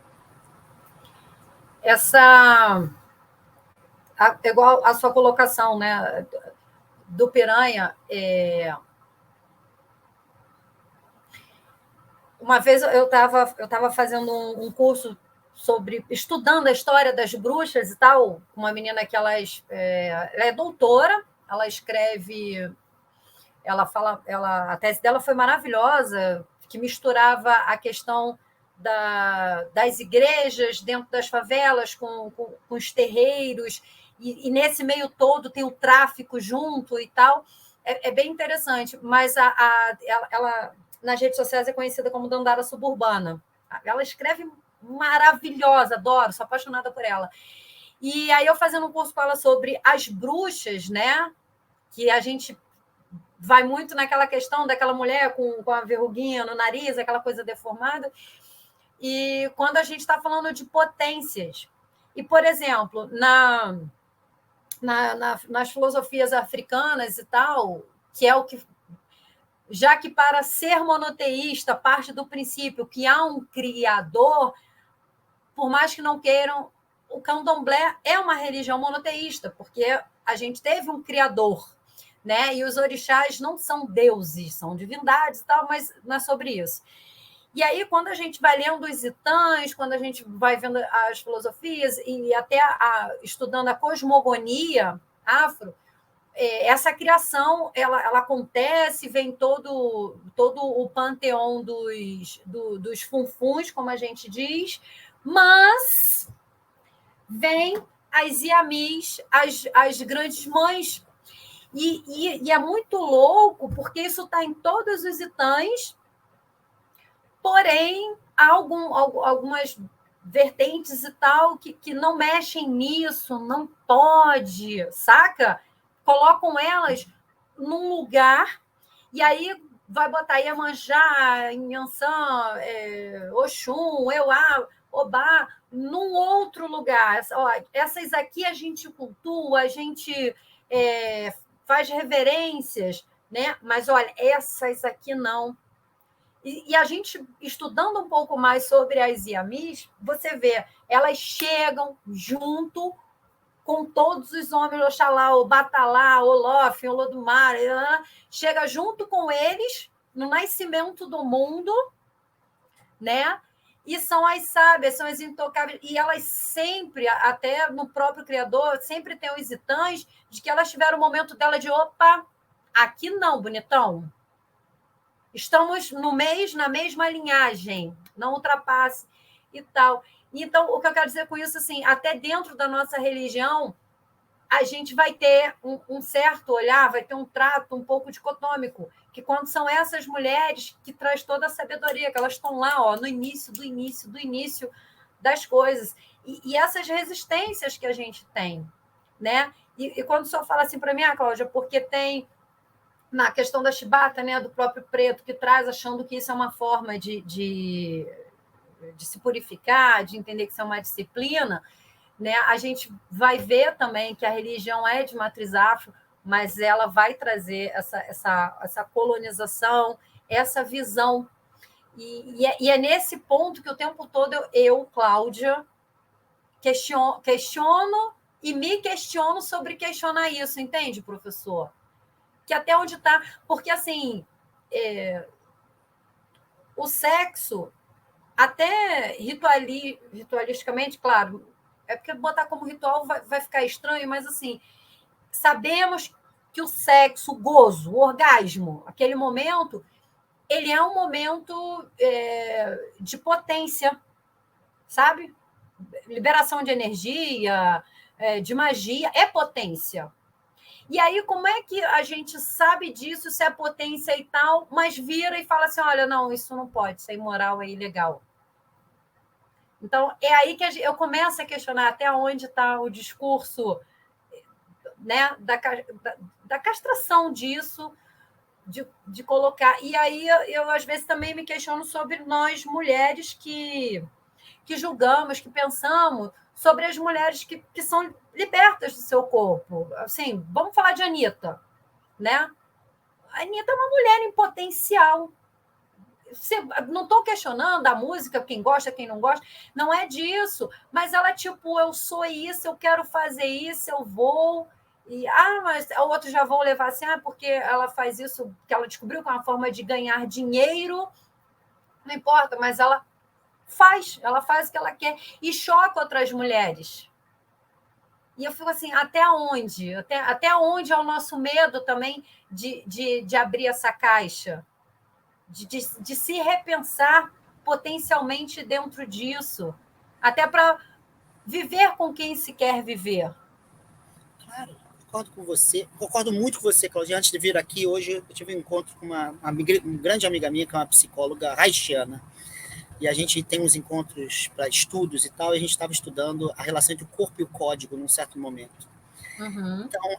Igual a sua colocação, né, do piranha, uma vez eu estava fazendo um curso estudando a história das bruxas e tal, uma menina que ela é doutora, ela escreve, a tese dela foi maravilhosa, que misturava a questão das igrejas dentro das favelas com os terreiros, e nesse meio todo tem o tráfico junto e tal. É bem interessante, mas ela nas redes sociais é conhecida como Dandara Suburbana. Ela escreve maravilhosa, adoro, sou apaixonada por ela. E aí eu fazendo um curso com ela sobre as bruxas, né? Que a gente vai muito naquela questão daquela mulher com a verruguinha no nariz, aquela coisa deformada. E quando a gente está falando de potências, e, por exemplo, nas filosofias africanas e tal, que é o que... Já que para ser monoteísta parte do princípio que há um criador, por mais que não queiram, o candomblé é uma religião monoteísta, porque a gente teve um criador, né? E os orixás não são deuses, são divindades e tal, mas não é sobre isso. E aí, quando a gente vai lendo os itãs, quando a gente vai vendo as filosofias e até estudando a cosmogonia afro, essa criação ela acontece, vem todo o panteão dos funfuns, como a gente diz, mas vem as iamis, as grandes mães. E é muito louco, porque isso está em todos os itãs, porém, há algumas vertentes e tal que não mexem nisso, não pode, saca? Colocam elas num lugar, e aí vai botar Iemanjá, Inhansã, Oxum, Euá, Obá, num outro lugar. Essas aqui a gente cultua, a gente faz reverências, né? Mas, olha, essas aqui não. E a gente, estudando um pouco mais sobre as iamis, você vê, elas chegam junto com todos os homens, Oxalá, o Batalá, o Olof, o Lodumar, chega junto com eles no nascimento do mundo, né? E são as sábias, são as intocáveis, e elas sempre, até no próprio Criador, sempre tem os itãs de que elas tiveram o momento dela de, opa, aqui não, bonitão. Estamos na mesma linhagem, não ultrapasse e tal. Então, o que eu quero dizer com isso, assim, até dentro da nossa religião, a gente vai ter um certo olhar, vai ter um trato um pouco dicotômico, que quando são essas mulheres que traz toda a sabedoria, que elas estão lá, ó, no início das coisas. E essas resistências que a gente tem, né? E quando o senhor fala assim para mim, Cláudia, porque tem na questão da chibata, né, do próprio preto, que traz achando que isso é uma forma de se purificar, de entender que isso é uma disciplina, né? A gente vai ver também que a religião é de matriz afro, mas ela vai trazer essa colonização, essa visão. E é nesse ponto que o tempo todo eu Cláudia, questiono e me questiono sobre questionar isso, entende, professor? Que até onde está... Porque, assim, o sexo, até ritualisticamente, claro, é porque botar como ritual vai ficar estranho, mas, assim, sabemos que o sexo, o gozo, o orgasmo, aquele momento, ele é um momento de potência, sabe? Liberação de energia, de magia, é potência. E aí, como é que a gente sabe disso, se é potência e tal, mas vira e fala assim, olha, não, isso não pode, isso é imoral, é ilegal. Então, é aí que eu começo a questionar até onde está o discurso, né, da castração disso, de colocar. E aí eu, às vezes, também me questiono sobre nós, mulheres, que julgamos, que pensamos sobre as mulheres que são libertas do seu corpo. Assim, vamos falar de Anitta, né? A Anitta é uma mulher em potencial. Não estou questionando a música, quem gosta, quem não gosta, não é disso, mas ela, tipo, eu sou isso, eu quero fazer isso, eu vou, mas outros já vão levar assim, porque ela faz isso, que ela descobriu que é uma forma de ganhar dinheiro, não importa, mas ela faz o que ela quer e choca outras mulheres. E eu fico assim, até onde? Até onde é o nosso medo também de abrir essa caixa? De se repensar potencialmente dentro disso, até para viver com quem se quer viver. Claro, concordo com você, concordo muito com você, Claudia. Antes de vir aqui, hoje eu tive um encontro com uma grande amiga minha, que é uma psicóloga haitiana, e a gente tem uns encontros para estudos e tal, e a gente estava estudando a relação entre o corpo e o código num certo momento. Uhum. Então,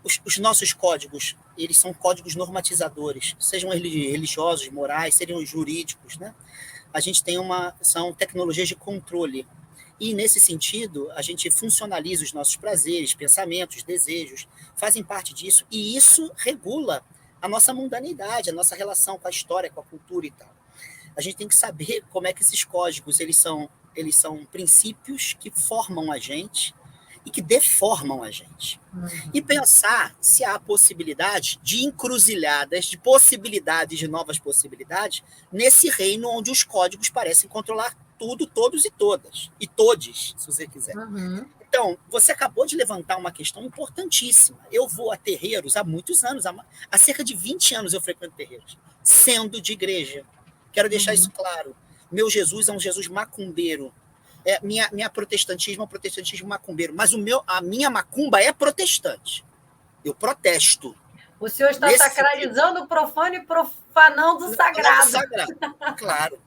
os nossos códigos, eles são códigos normatizadores, sejam religiosos, morais, sejam jurídicos, né? A gente tem são tecnologias de controle. E, nesse sentido, a gente funcionaliza os nossos prazeres, pensamentos, desejos, fazem parte disso, e isso regula a nossa mundanidade, a nossa relação com a história, com a cultura e tal. A gente tem que saber como é que esses códigos, eles são princípios que formam a gente e que deformam a gente. Uhum. E pensar se há possibilidade de encruzilhadas, de possibilidades, de novas possibilidades, nesse reino onde os códigos parecem controlar tudo, todos e todas. E todes, se você quiser. Uhum. Então, você acabou de levantar uma questão importantíssima. Eu vou a terreiros há muitos anos, há cerca de 20 anos eu frequento terreiros, sendo de igreja. Quero deixar isso claro. Meu Jesus é um Jesus macumbeiro. Minha protestantismo é um protestantismo macumbeiro, mas a minha macumba é protestante. Eu protesto. O senhor está sacralizando o profano e profanando o sagrado. Claro.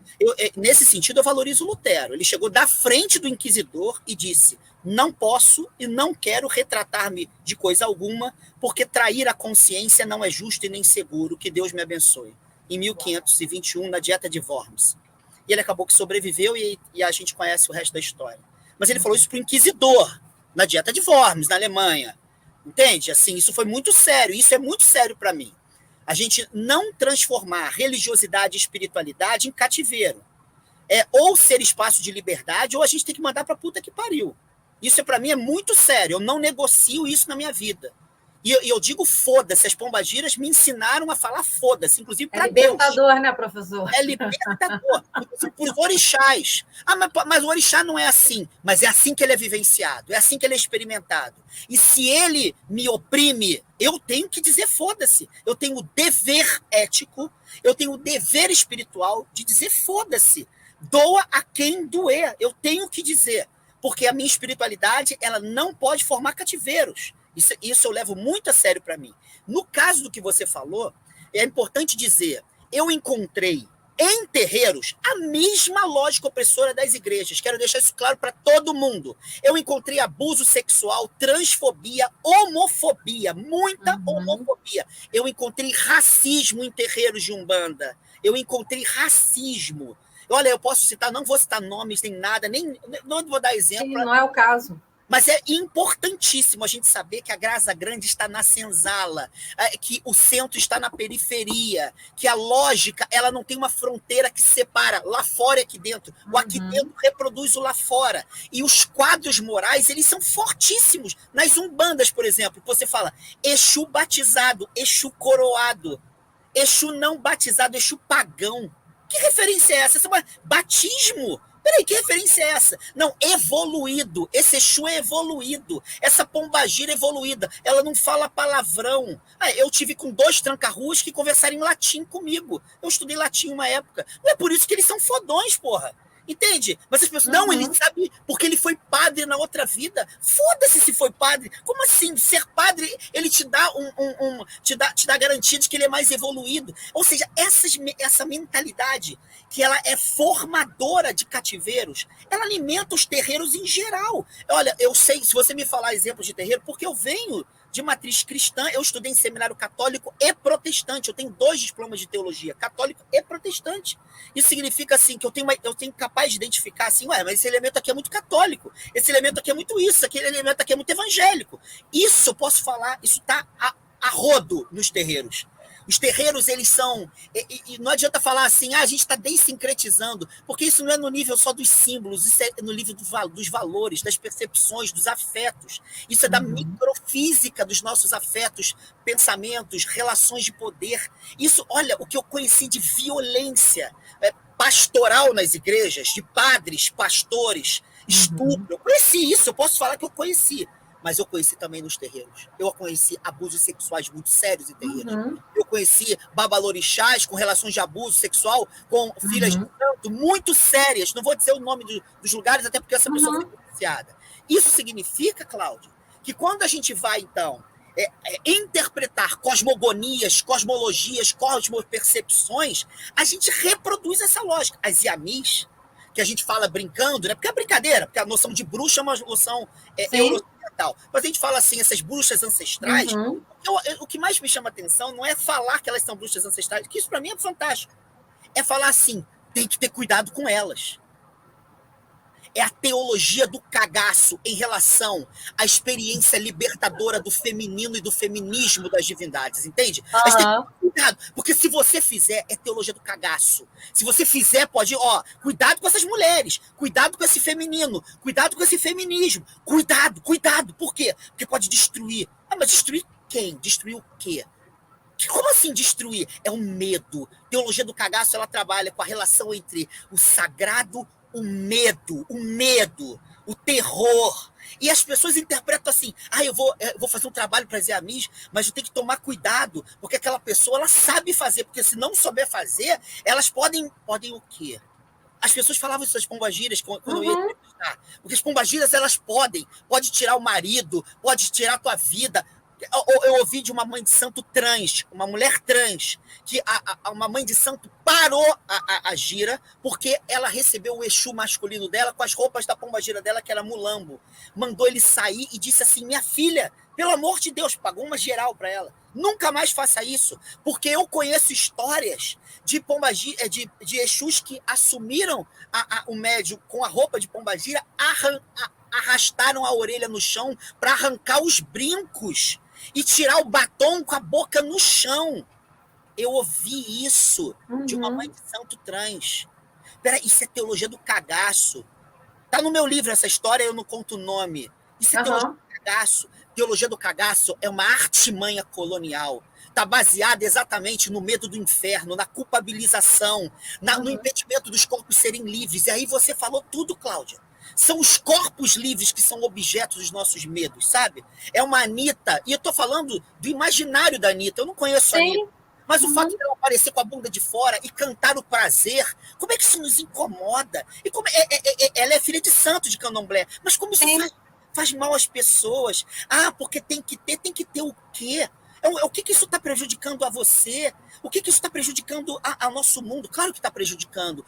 Nesse sentido, eu valorizo Lutero. Ele chegou da frente do inquisidor e disse: não posso e não quero retratar-me de coisa alguma, porque trair a consciência não é justo e nem seguro. Que Deus me abençoe. Em 1521, na Dieta de Worms. E ele acabou que sobreviveu e a gente conhece o resto da história. Mas ele falou isso para o inquisidor, na Dieta de Worms, na Alemanha. Entende? Assim, isso foi muito sério. Isso é muito sério para mim. A gente não transformar religiosidade e espiritualidade em cativeiro. Ou ser espaço de liberdade, ou a gente tem que mandar para puta que pariu. Isso, para mim, é muito sério. Eu não negocio isso na minha vida. E eu digo foda-se, as pombagiras me ensinaram a falar foda-se, inclusive para Deus. É libertador, né, professor? É libertador, por orixás. Mas o orixá não é assim, mas é assim que ele é vivenciado, é assim que ele é experimentado. E se ele me oprime, eu tenho que dizer foda-se. Eu tenho o dever ético, eu tenho o dever espiritual de dizer foda-se. Doa a quem doer, eu tenho que dizer. Porque a minha espiritualidade, ela não pode formar cativeiros. Isso eu levo muito a sério para mim. No caso do que você falou, é importante dizer, eu encontrei em terreiros a mesma lógica opressora das igrejas. Quero deixar isso claro para todo mundo. Eu encontrei abuso sexual, transfobia, homofobia, muita homofobia. Eu encontrei racismo em terreiros de Umbanda. Eu encontrei racismo. Olha, eu posso citar, não vou citar nomes nem nada, nem não vou dar exemplo. Sim, não é o caso. Mas é importantíssimo a gente saber que a Graça Grande está na senzala, que o centro está na periferia, que a lógica ela não tem uma fronteira que separa lá fora e aqui dentro. O aqui dentro reproduz o lá fora. E os quadros morais, eles são fortíssimos. Nas umbandas, por exemplo, você fala Exu batizado, Exu coroado, Exu não batizado, Exu pagão. Que referência é essa? Essa é uma batismo? Peraí, que referência é essa? Não, evoluído. Esse Exu é evoluído. Essa pombagira é evoluída. Ela não fala palavrão. Eu tive com 2 tranca-ruas que conversaram em latim comigo. Eu estudei latim uma época. Não é por isso que eles são fodões, porra. Entende? Mas as pessoas, não, ele sabe porque ele foi padre na outra vida. Foda-se se foi padre. Como assim? Ser padre, ele te dá te dá garantia de que ele é mais evoluído. Ou seja, essa mentalidade que ela é formadora de cativeiros, ela alimenta os terreiros em geral. Olha, eu sei, se você me falar exemplos de terreiro, porque eu venho de matriz cristã, eu estudei em seminário católico e protestante. Eu tenho 2 diplomas de teologia, católico e protestante. Isso significa assim que eu tenho capaz de identificar assim, mas esse elemento aqui é muito católico, esse elemento aqui é muito isso, aquele elemento aqui é muito evangélico. Isso eu posso falar, isso está a rodo nos terreiros. Os terreiros, eles são... E não adianta falar assim, a gente está desincretizando, porque isso não é no nível só dos símbolos, isso é no nível dos valores, das percepções, dos afetos. Isso é da microfísica dos nossos afetos, pensamentos, relações de poder. Isso, olha, o que eu conheci de violência pastoral nas igrejas, de padres, pastores, estupro. Eu conheci isso, eu posso falar que eu conheci. Mas eu conheci também nos terreiros. Eu conheci abusos sexuais muito sérios em terreiros. Eu conheci babalorixás com relações de abuso sexual com filhas de santo muito sérias. Não vou dizer o nome dos lugares, até porque essa pessoa foi denunciada. Isso significa, Cláudio, que quando a gente vai, então, interpretar cosmogonias, cosmologias, cosmopercepções, a gente reproduz essa lógica. As yamis, que a gente fala brincando, né? Porque é brincadeira, porque a noção de bruxa é uma noção euroocidental. Mas a gente fala assim, essas bruxas ancestrais, o que mais me chama atenção não é falar que elas são bruxas ancestrais, que isso para mim é fantástico. É falar assim, tem que ter cuidado com elas. É a teologia do cagaço em relação à experiência libertadora do feminino e do feminismo das divindades, entende? A gente tem que ter cuidado, porque se você fizer, é teologia do cagaço. Se você fizer, pode, cuidado com essas mulheres, cuidado com esse feminino, cuidado com esse feminismo, cuidado. Por quê? Porque pode destruir. Mas destruir quem? Destruir o quê? Como assim destruir? É um medo. Teologia do cagaço, ela trabalha com a relação entre o sagrado, o medo, o terror. E as pessoas interpretam assim, eu vou fazer um trabalho para as yamis, mas eu tenho que tomar cuidado, porque aquela pessoa ela sabe fazer, porque se não souber fazer, elas podem o quê? As pessoas falavam isso das pombagiras quando eu ia entrevistar, porque as pombagiras elas pode tirar o marido, pode tirar a tua vida. Eu ouvi de uma mãe de santo trans, uma mulher trans, que uma mãe de santo parou a gira porque ela recebeu o Exu masculino dela com as roupas da pombagira dela, que era mulambo. Mandou ele sair e disse assim, minha filha, pelo amor de Deus, pagou uma geral para ela. Nunca mais faça isso, porque eu conheço histórias de pombagira, de Exus que assumiram o médium com a roupa de pombagira, arrastaram a orelha no chão para arrancar os brincos e tirar o batom com a boca no chão. Eu ouvi isso de uma mãe de santo trans. Peraí, isso é teologia do cagaço. Tá no meu livro essa história, eu não conto o nome. Isso é teologia do cagaço. Teologia do cagaço é uma artimanha colonial. Está baseada exatamente no medo do inferno, na culpabilização, no impedimento dos corpos serem livres. E aí você falou tudo, Cláudia. São os corpos livres que são objetos dos nossos medos, sabe? É uma Anitta, e eu estou falando do imaginário da Anitta, eu não conheço a Anitta, mas o fato dela aparecer com a bunda de fora e cantar o prazer, como é que isso nos incomoda? E como ela é filha de santo de candomblé, mas como isso faz mal às pessoas? Ah, porque tem que ter o quê? O que isso está prejudicando a você? O que isso está prejudicando ao nosso mundo? Claro que está prejudicando.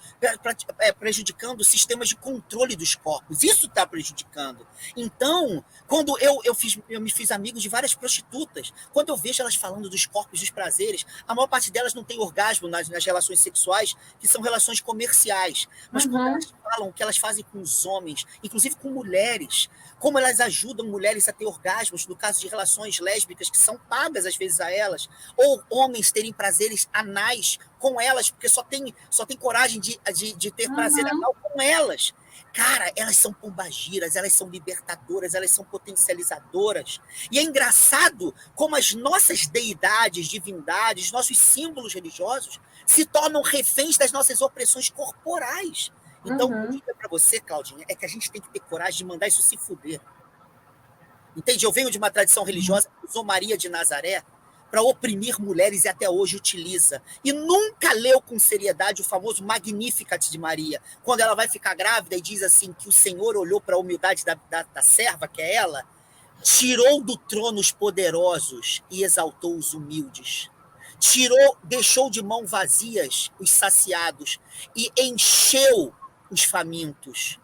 Prejudicando sistemas de controle dos corpos. Isso está prejudicando. Então, quando eu me fiz amigo de várias prostitutas, quando eu vejo elas falando dos corpos, dos prazeres, a maior parte delas não tem orgasmo nas relações sexuais, que são relações comerciais. Mas quando elas falam o que elas fazem com os homens, inclusive com mulheres, como elas ajudam mulheres a ter orgasmos, no caso de relações lésbicas que são pagas às vezes a elas, ou homens terem prazeres anais com elas, porque só tem coragem de ter prazer anal com elas. Cara, elas são pombagiras, elas são libertadoras, elas são potencializadoras. E é engraçado como as nossas deidades, divindades, nossos símbolos religiosos se tornam reféns das nossas opressões corporais. Então, o que eu digo para você, Claudinha, é que a gente tem que ter coragem de mandar isso se fuder. Entende? Eu venho de uma tradição religiosa que usou Maria de Nazaré para oprimir mulheres e até hoje utiliza. E nunca leu com seriedade o famoso Magnificat de Maria, quando ela vai ficar grávida e diz assim que o Senhor olhou para a humildade da serva, que é ela, tirou do trono os poderosos e exaltou os humildes. Deixou de mão vazias os saciados e encheu os famintos.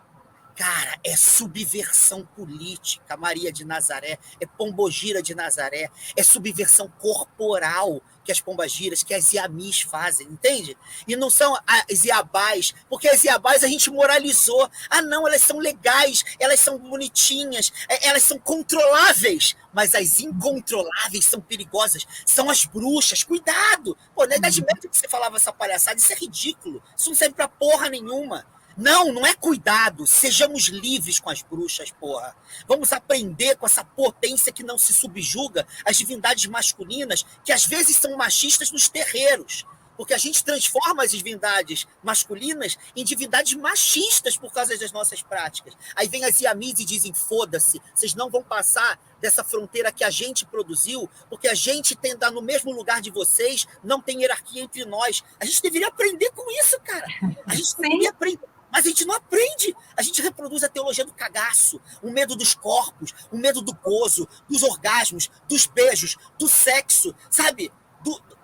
Cara, é subversão política, Maria de Nazaré, é pombogira de Nazaré, é subversão corporal que as pombagiras, que as iamis fazem, entende? E não são as iabás, porque as iabás a gente moralizou. Ah, não, elas são legais, elas são bonitinhas, elas são controláveis, mas as incontroláveis são perigosas, são as bruxas, cuidado! Pô, na Idade Média que você falava essa palhaçada, isso é ridículo, isso não serve pra porra nenhuma. Não é cuidado. Sejamos livres com as bruxas, porra. Vamos aprender com essa potência que não se subjuga as divindades masculinas, que às vezes são machistas nos terreiros. Porque a gente transforma as divindades masculinas em divindades machistas por causa das nossas práticas. Aí vem as iamis e dizem, foda-se, vocês não vão passar dessa fronteira que a gente produziu, porque a gente está no mesmo lugar de vocês, não tem hierarquia entre nós. A gente deveria aprender com isso, cara. A gente deveria aprender. Mas a gente não aprende. A gente reproduz a teologia do cagaço, o medo dos corpos, o medo do gozo, dos orgasmos, dos beijos, do sexo, sabe?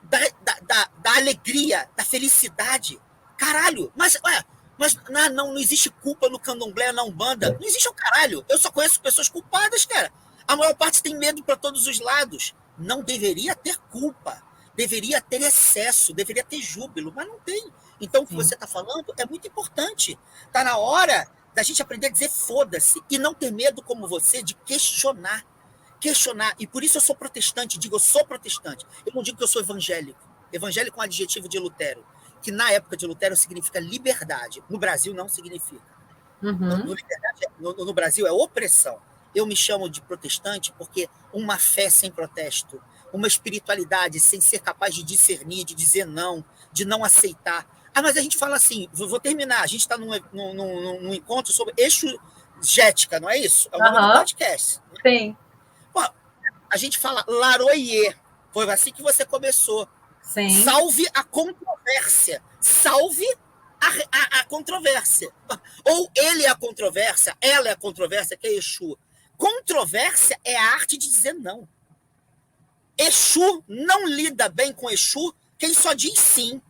Da alegria, da felicidade. Caralho, mas não existe culpa no candomblé, na Umbanda. Não existe o caralho. Eu só conheço pessoas culpadas, cara. A maior parte tem medo para todos os lados. Não deveria ter culpa. Deveria ter excesso, deveria ter júbilo, mas não tem. Então, o que você está falando é muito importante. Está na hora da gente aprender a dizer foda-se e não ter medo, como você, de questionar. Questionar. E por isso eu sou protestante. Digo, eu sou protestante. Eu não digo que eu sou evangélico. Evangélico é um adjetivo de Lutero, que na época de Lutero significa liberdade. No Brasil não significa. No Brasil é opressão. Eu me chamo de protestante porque uma fé sem protesto, uma espiritualidade sem ser capaz de discernir, de dizer não, de não aceitar. Ah, mas a gente fala assim, vou terminar, a gente está num encontro sobre exegética, não é isso? É o nome do podcast. Sim. Pô, a gente fala laroie, foi assim que você começou. Sim. Salve a controvérsia, salve a controvérsia. Ou ele é a controvérsia, ela é a controvérsia, que é Exu. Controvérsia é a arte de dizer não. Exu não lida bem com Exu quem só diz sim.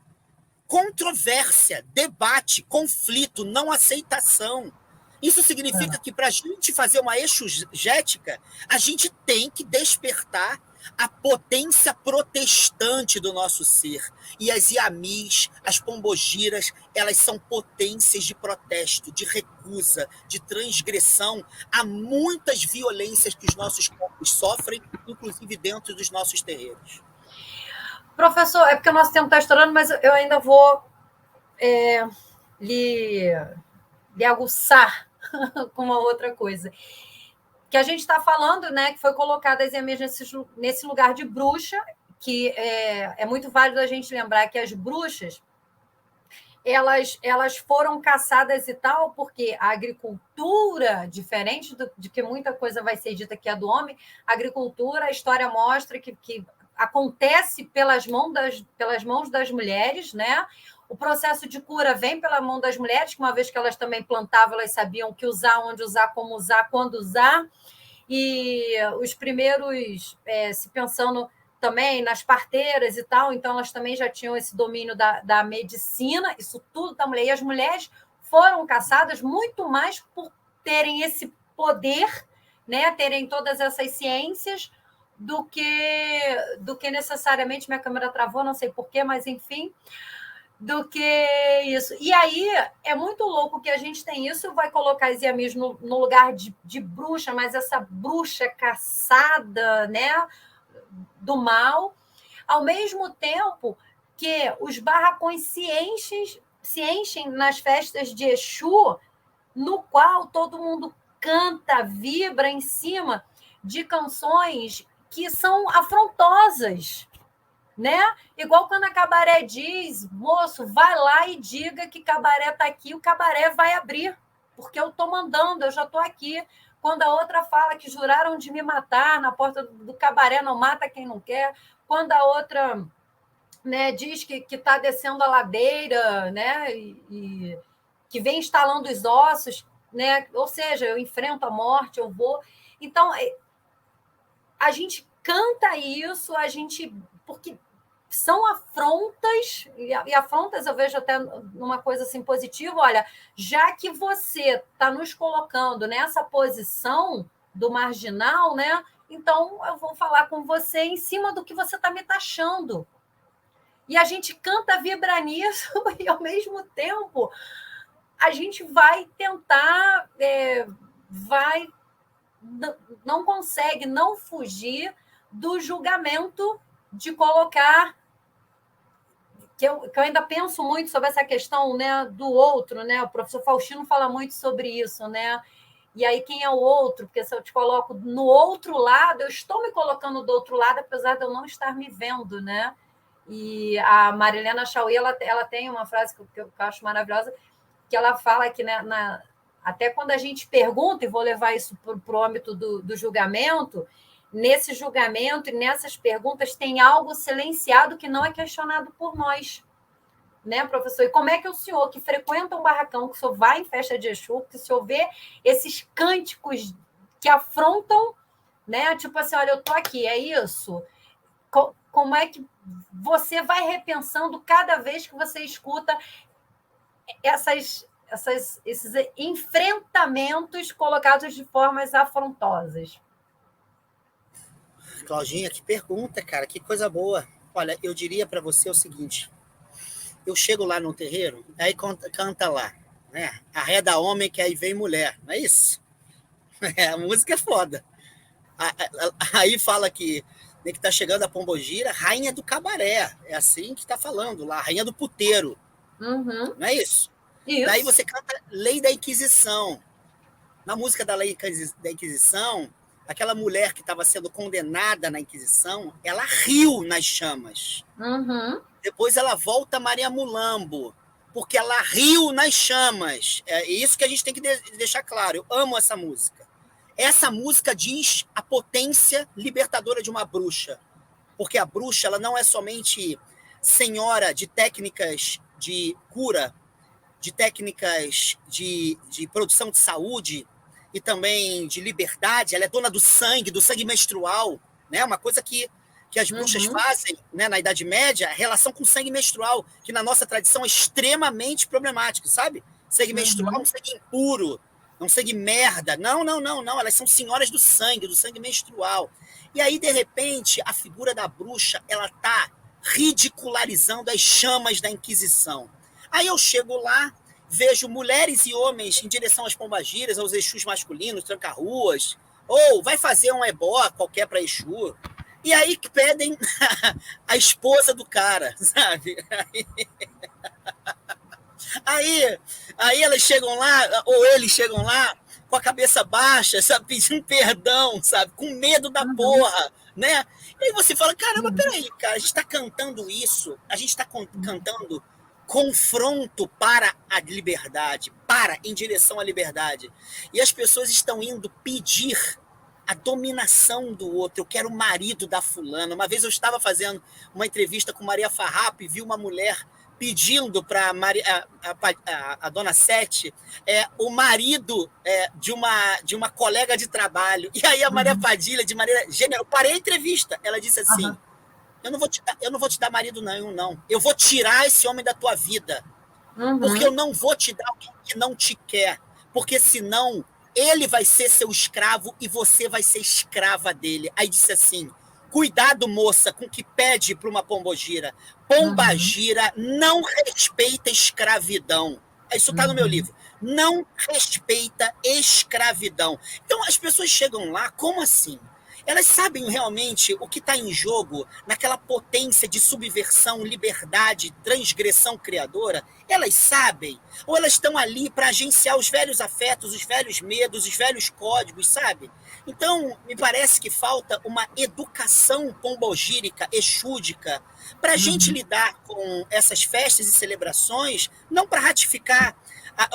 Controvérsia, debate, conflito, não aceitação. Isso significa que para a gente fazer uma exegética, a gente tem que despertar a potência protestante do nosso ser. E as iamis, as pombogiras, elas são potências de protesto, de recusa, de transgressão a muitas violências que os nossos corpos sofrem, inclusive dentro dos nossos terreiros. Professor, é porque o nosso tempo está estourando, mas eu ainda vou lhe aguçar com uma outra coisa. que a gente está falando, né, que foi colocada as Yamias nesse lugar de bruxa, que é muito válido a gente lembrar que as bruxas elas foram caçadas e tal, porque a agricultura, diferente de que muita coisa vai ser dita que é do homem, a agricultura, a história mostra que acontece pelas mãos das mulheres, né? O processo de cura vem pela mão das mulheres, que uma vez que elas também plantavam, elas sabiam o que usar, onde usar, como usar, quando usar. E os primeiros, se pensando também nas parteiras e tal, então elas também já tinham esse domínio da medicina, isso tudo da mulher. E as mulheres foram caçadas muito mais por terem esse poder, né, terem todas essas ciências, do que necessariamente, minha câmera travou, não sei porquê, mas enfim, do que isso. E aí é muito louco que a gente tem isso, vai colocar as Yamis no lugar de bruxa, mas essa bruxa caçada, né, do mal, ao mesmo tempo que os barracões se enchem nas festas de Exu, no qual todo mundo canta, vibra em cima de canções que são afrontosas, né? Igual quando a Cabaré diz, moço, vai lá e diga que Cabaré está aqui, o Cabaré vai abrir, porque eu estou mandando, eu já estou aqui. Quando a outra fala que juraram de me matar na porta do Cabaré, não mata quem não quer. Quando a outra, né, diz que está descendo a ladeira, né, e que vem instalando os ossos, né? Ou seja, eu enfrento a morte, eu vou. Então, a gente canta isso, porque são afrontas, e afrontas eu vejo até numa coisa assim positiva. Olha, já que você está nos colocando nessa posição do marginal, né? Então eu vou falar com você em cima do que você está me taxando. E a gente canta, vibra nisso, e ao mesmo tempo a gente vai tentar, não consegue não fugir do julgamento de colocar, que eu ainda penso muito sobre essa questão, né, do outro, né? O professor Faustino fala muito sobre isso, né? E aí, quem é o outro? Porque se eu te coloco no outro lado, eu estou me colocando do outro lado, apesar de eu não estar me vendo, né? E a Marilena Chauí, ela tem uma frase que eu acho maravilhosa, que ela fala que, né, até quando a gente pergunta, e vou levar isso para o âmbito do julgamento, nesse julgamento e nessas perguntas tem algo silenciado que não é questionado por nós, né, professor? E como é que o senhor, que frequenta um barracão, que o senhor vai em festa de Exu, que o senhor vê esses cânticos que afrontam, né? Tipo assim, olha, eu estou aqui, é isso. Como é que você vai repensando cada vez que você escuta esses enfrentamentos colocados de formas afrontosas? Claudinha, que pergunta, cara, que coisa boa. Olha, eu diria para você o seguinte: eu chego lá no terreiro, aí canta lá, né? Arreda homem que aí vem mulher, não é isso? A música é foda. Aí fala que, né, que tá chegando a Pombogira, rainha do cabaré, é assim que tá falando lá, rainha do puteiro, Uhum. não é isso? Daí Isso. você canta Lei da Inquisição. Na música da Lei da Inquisição, aquela mulher que estava sendo condenada na Inquisição, ela riu nas chamas. Uhum. Depois ela volta a Maria Mulambo, porque ela riu nas chamas. É isso que a gente tem que deixar claro. Eu amo essa música. Essa música diz a potência libertadora de uma bruxa, porque a bruxa ela não é somente senhora de técnicas de cura, de técnicas de produção de saúde e também de liberdade. Ela é dona do sangue menstrual, né? Uma coisa que as bruxas fazem, né, na Idade Média, a relação com o sangue menstrual, que na nossa tradição é extremamente problemático, sabe? Sangue menstrual é um sangue impuro, é um sangue merda. Não, não, não, não. Elas são senhoras do sangue menstrual. E aí, de repente, a figura da bruxa, ela tá ridicularizando as chamas da Inquisição. Aí eu chego lá, vejo mulheres e homens em direção às pombagiras, aos Exus masculinos, tranca-ruas, ou vai fazer um ebó qualquer para Exu. E aí que pedem a esposa do cara, sabe? Aí elas chegam lá, ou eles chegam lá, com a cabeça baixa, sabe, pedindo perdão, sabe, com medo da porra, né? E aí você fala, caramba, peraí, cara, a gente está cantando isso, a gente está cantando confronto para a liberdade, em direção à liberdade. E as pessoas estão indo pedir a dominação do outro. Eu quero o marido da fulana. Uma vez eu estava fazendo uma entrevista com Maria Farrapos e vi uma mulher pedindo para a dona Sete o marido de uma colega de trabalho. E aí a Maria Padilha, de maneira genial, eu parei a entrevista. Ela disse assim, eu não vou te dar marido nenhum, não. Eu vou tirar esse homem da tua vida. Porque eu não vou te dar alguém que não te quer. Porque senão ele vai ser seu escravo e você vai ser escrava dele. Aí disse assim, cuidado, moça, com o que pede para uma pombogira. Pombagira não respeita escravidão. Isso está no meu livro. Não respeita escravidão. Então, as pessoas chegam lá, como assim? Elas sabem realmente o que está em jogo naquela potência de subversão, liberdade, transgressão criadora? Elas sabem? Ou elas estão ali para agenciar os velhos afetos, os velhos medos, os velhos códigos, sabe? Então, me parece que falta uma educação pombogírica, exúdica, para a gente lidar com essas festas e celebrações, não para ratificar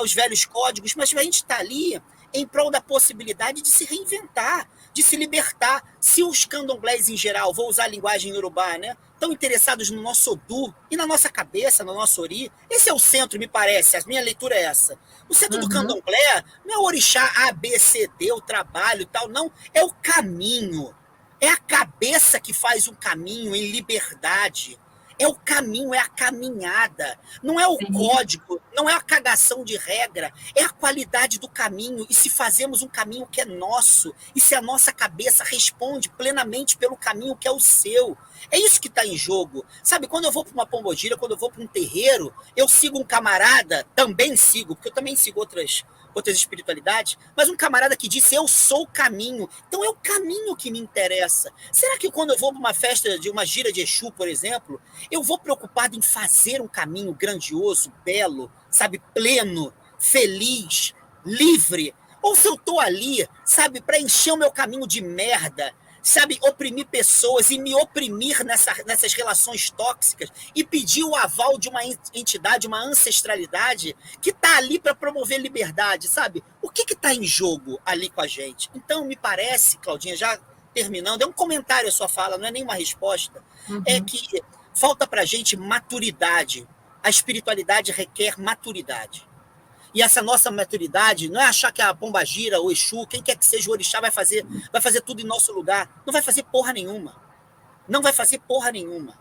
os velhos códigos, mas para a gente estar ali em prol da possibilidade de se reinventar, de se libertar. Se os candomblés em geral, vou usar a linguagem iorubá, né, estão interessados no nosso Odu e na nossa cabeça, no nosso Ori, esse é o centro, me parece, a minha leitura é essa. O centro do candomblé não é o orixá A, B, C, D, o trabalho e tal, não, é o caminho. É a cabeça que faz um caminho em liberdade. É o caminho, é a caminhada. Não é o código, não é a cagação de regra, é a qualidade do caminho. E se fazemos um caminho que é nosso, e se a nossa cabeça responde plenamente pelo caminho que é o seu. É isso que está em jogo. Sabe, quando eu vou para uma pombogira, quando eu vou para um terreiro, eu sigo um camarada, também sigo, porque eu também sigo outras espiritualidades, mas um camarada que disse, eu sou o caminho. Então é o caminho que me interessa. Será que quando eu vou para uma festa de uma gira de Exu, por exemplo, eu vou preocupado em fazer um caminho grandioso, belo, sabe, pleno, feliz, livre? Ou se eu estou ali, sabe, para encher o meu caminho de merda, sabe, oprimir pessoas e me oprimir nessas relações tóxicas e pedir o aval de uma entidade, uma ancestralidade que está ali para promover liberdade, sabe? O que está em jogo ali com a gente? Então, me parece, Claudinha, já terminando, é um comentário a sua fala, não é nenhuma resposta, é que falta para a gente maturidade. A espiritualidade requer maturidade. E essa nossa maturidade não é achar que a pombagira, o Exu, quem quer que seja o orixá vai fazer tudo em nosso lugar. Não vai fazer porra nenhuma. Não vai fazer porra nenhuma.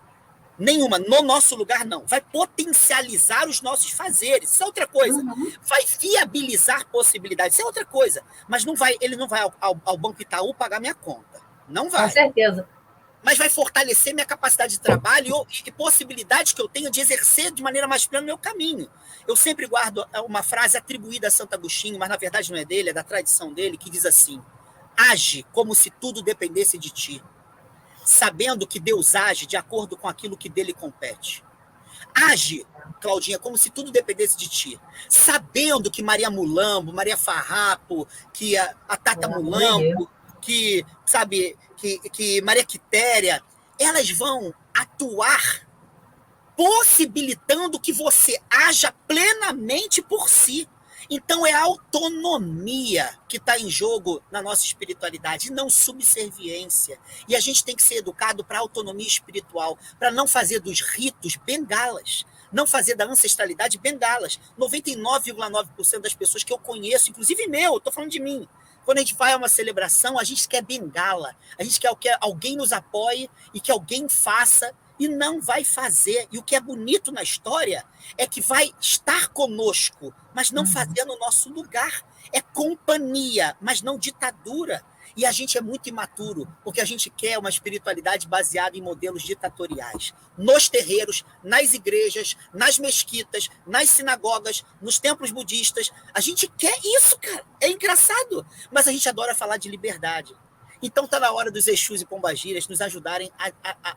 Nenhuma. No nosso lugar, não. Vai potencializar os nossos fazeres. Isso é outra coisa. Vai viabilizar possibilidades. Isso é outra coisa. Mas ele não vai ao Banco Itaú pagar minha conta. Não vai. Com certeza. Mas vai fortalecer minha capacidade de trabalho e possibilidades que eu tenho de exercer de maneira mais plena o meu caminho. Eu sempre guardo uma frase atribuída a Santo Agostinho, mas na verdade não é dele, é da tradição dele, que diz assim, age como se tudo dependesse de ti, sabendo que Deus age de acordo com aquilo que dele compete. Age, Claudinha, como se tudo dependesse de ti, sabendo que Maria Mulambo, Maria Farrapo, que a Tata Mulambo, que, sabe, que Maria Quitéria, elas vão atuar possibilitando que você haja plenamente por si. Então é a autonomia que está em jogo na nossa espiritualidade, e não subserviência. E a gente tem que ser educado para a autonomia espiritual, para não fazer dos ritos bengalas, não fazer da ancestralidade bengalas. 99,9% das pessoas que eu conheço, inclusive meu, estou falando de mim, quando a gente vai a uma celebração, a gente quer bengala, a gente quer que alguém nos apoie e que alguém faça, e não vai fazer. E o que é bonito na história é que vai estar conosco, mas não fazer no nosso lugar. É companhia, mas não ditadura. E a gente é muito imaturo, porque a gente quer uma espiritualidade baseada em modelos ditatoriais. Nos terreiros, nas igrejas, nas mesquitas, nas sinagogas, nos templos budistas. A gente quer isso, cara. É engraçado. Mas a gente adora falar de liberdade. Então tá na hora dos Exus e Pombagiras nos ajudarem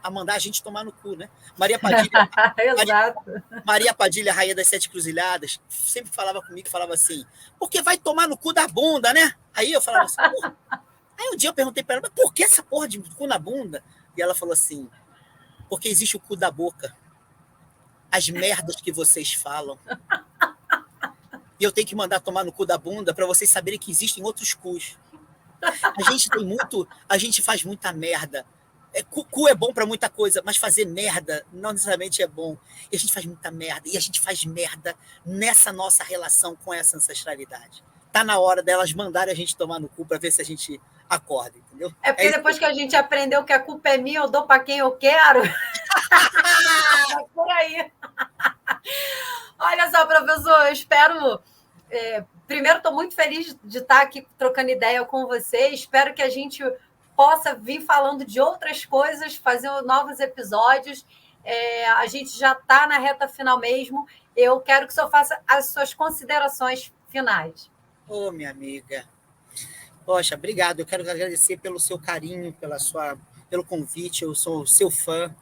a mandar a gente tomar no cu, né? Maria Padilha, Exato. Maria Padilha, rainha das 7 cruzilhadas, sempre falava comigo, falava assim, porque vai tomar no cu da bunda, né? Aí eu falava assim, porra. Aí um dia eu perguntei para ela, mas por que essa porra de cu na bunda? E ela falou assim, porque existe o cu da boca. As merdas que vocês falam. E eu tenho que mandar tomar no cu da bunda para vocês saberem que existem outros cus. A gente faz muita merda. Cu é bom para muita coisa, mas fazer merda não necessariamente é bom. E a gente faz muita merda. E a gente faz merda nessa nossa relação com essa ancestralidade. Tá na hora delas mandarem a gente tomar no cu para ver se a gente acorda, entendeu? É porque depois que a gente aprendeu que a culpa é minha, eu dou para quem eu quero. É por aí. Olha só, professor, eu espero... primeiro, estou muito feliz de estar aqui trocando ideia com você. Espero que a gente possa vir falando de outras coisas, fazer novos episódios. A gente já está na reta final mesmo. Eu quero que o senhor faça as suas considerações finais. Ô, minha amiga. Poxa, obrigado. Eu quero agradecer pelo seu carinho, pelo convite. Eu sou seu fã.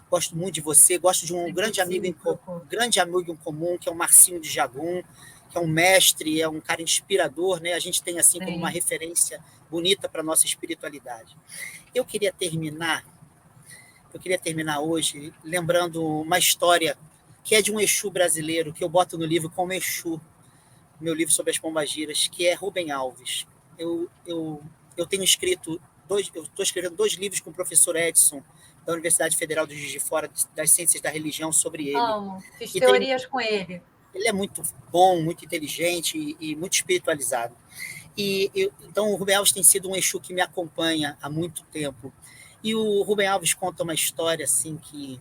Gosto muito de você. Gosto de um grande amigo em comum, que é o Marcinho de Jagum, que é um mestre, é um cara inspirador, né? A gente tem assim como uma referência bonita para a nossa espiritualidade. Eu queria terminar hoje lembrando uma história que é de um Exu brasileiro, que eu boto no livro como Exu, meu livro sobre as pombagiras, que é Rubem Alves. Eu tenho escrito eu estou escrevendo 2 livros com o professor Edson, da Universidade Federal de Juiz de Fora, das Ciências da Religião, sobre ele. Amo, fiz teorias com ele. Ele é muito bom, muito inteligente e muito espiritualizado. Então, o Rubem Alves tem sido um Exu que me acompanha há muito tempo. E o Rubem Alves conta uma história assim que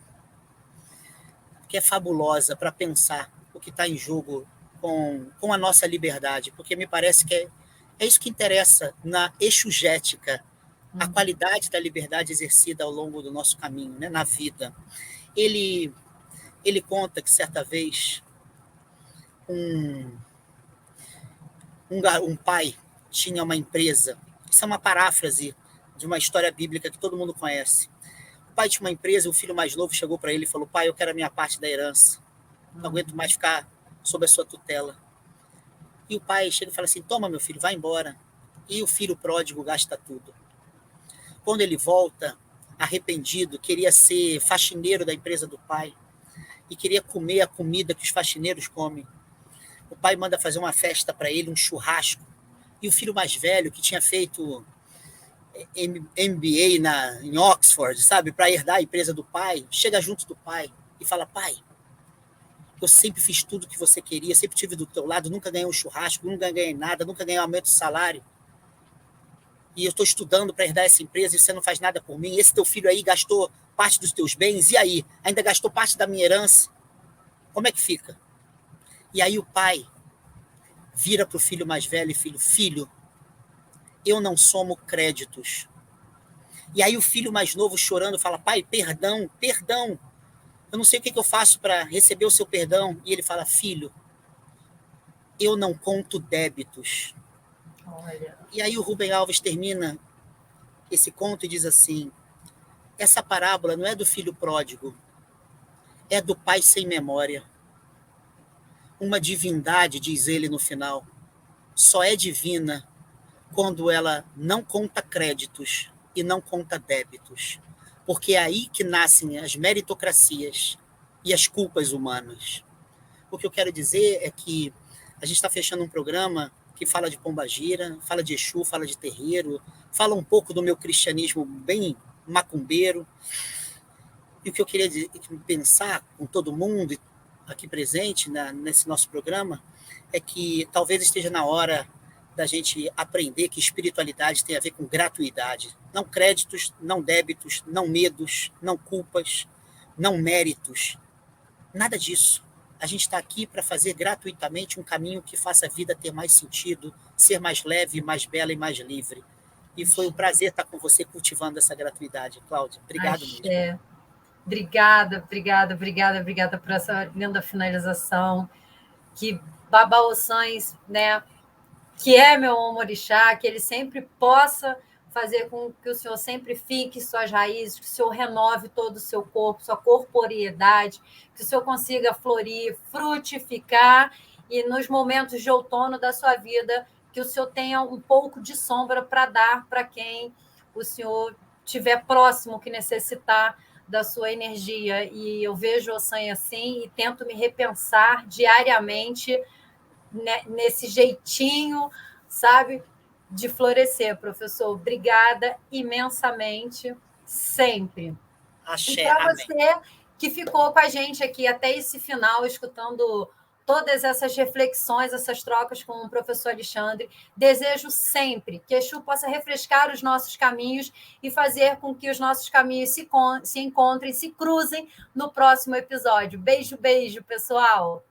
é fabulosa para pensar o que está em jogo com a nossa liberdade, porque me parece que é isso que interessa na exugética, a qualidade da liberdade exercida ao longo do nosso caminho, né, na vida. Ele conta que, certa vez, um pai tinha uma empresa. Isso é uma paráfrase de uma história bíblica que todo mundo conhece. O pai tinha uma empresa e o filho mais novo chegou para ele e falou, pai, eu quero a minha parte da herança. Não aguento mais ficar sob a sua tutela. E o pai chega e fala assim, toma, meu filho, vai embora. E o filho pródigo gasta tudo. Quando ele volta, arrependido, queria ser faxineiro da empresa do pai e queria comer a comida que os faxineiros comem. O pai manda fazer uma festa para ele, um churrasco. E o filho mais velho, que tinha feito MBA em Oxford, sabe, para herdar a empresa do pai, chega junto do pai e fala, pai, eu sempre fiz tudo que você queria, sempre estive do teu lado, nunca ganhei um churrasco, nunca ganhei nada, nunca ganhei um aumento de salário. E eu estou estudando para herdar essa empresa e você não faz nada por mim. Esse teu filho aí gastou parte dos teus bens, e aí? Ainda gastou parte da minha herança? Como é que fica? E aí o pai vira para o filho mais velho e filho, eu não somo créditos. E aí o filho mais novo chorando fala, pai, perdão, eu não sei o que eu faço para receber o seu perdão. E ele fala, filho, eu não conto débitos. Olha. E aí o Rubem Alves termina esse conto e diz assim, essa parábola não é do filho pródigo, é do pai sem memória. Uma divindade, diz ele no final, só é divina quando ela não conta créditos e não conta débitos, porque é aí que nascem as meritocracias e as culpas humanas. O que eu quero dizer é que a gente está fechando um programa que fala de pombagira, fala de Exu, fala de terreiro, fala um pouco do meu cristianismo bem macumbeiro. E o que eu queria pensar com todo mundo aqui presente nesse nosso programa é que talvez esteja na hora da gente aprender que espiritualidade tem a ver com gratuidade. Não créditos, não débitos, não medos, não culpas, não méritos. Nada disso. A gente está aqui para fazer gratuitamente um caminho que faça a vida ter mais sentido, ser mais leve, mais bela e mais livre. E foi um prazer estar com você cultivando essa gratuidade, Cláudia. Obrigado mesmo. Obrigada por essa linda finalização. Que Baba Ossães, né, que é meu orixá, que ele sempre possa fazer com que o Senhor sempre fique suas raízes, que o Senhor renove todo o seu corpo, sua corporeidade, que o Senhor consiga florir, frutificar, e nos momentos de outono da sua vida, que o Senhor tenha um pouco de sombra para dar para quem o Senhor estiver próximo, que necessitar da sua energia. E eu vejo o Sanha assim e tento me repensar diariamente nesse jeitinho, sabe, de florescer, professor. Obrigada imensamente, sempre. Axé, E para amém. você que ficou com a gente aqui até esse final, escutando todas essas reflexões, essas trocas com o professor Alexandre, desejo sempre que Exu possa refrescar os nossos caminhos e fazer com que os nossos caminhos se encontrem, se cruzem no próximo episódio. Beijo, beijo, pessoal!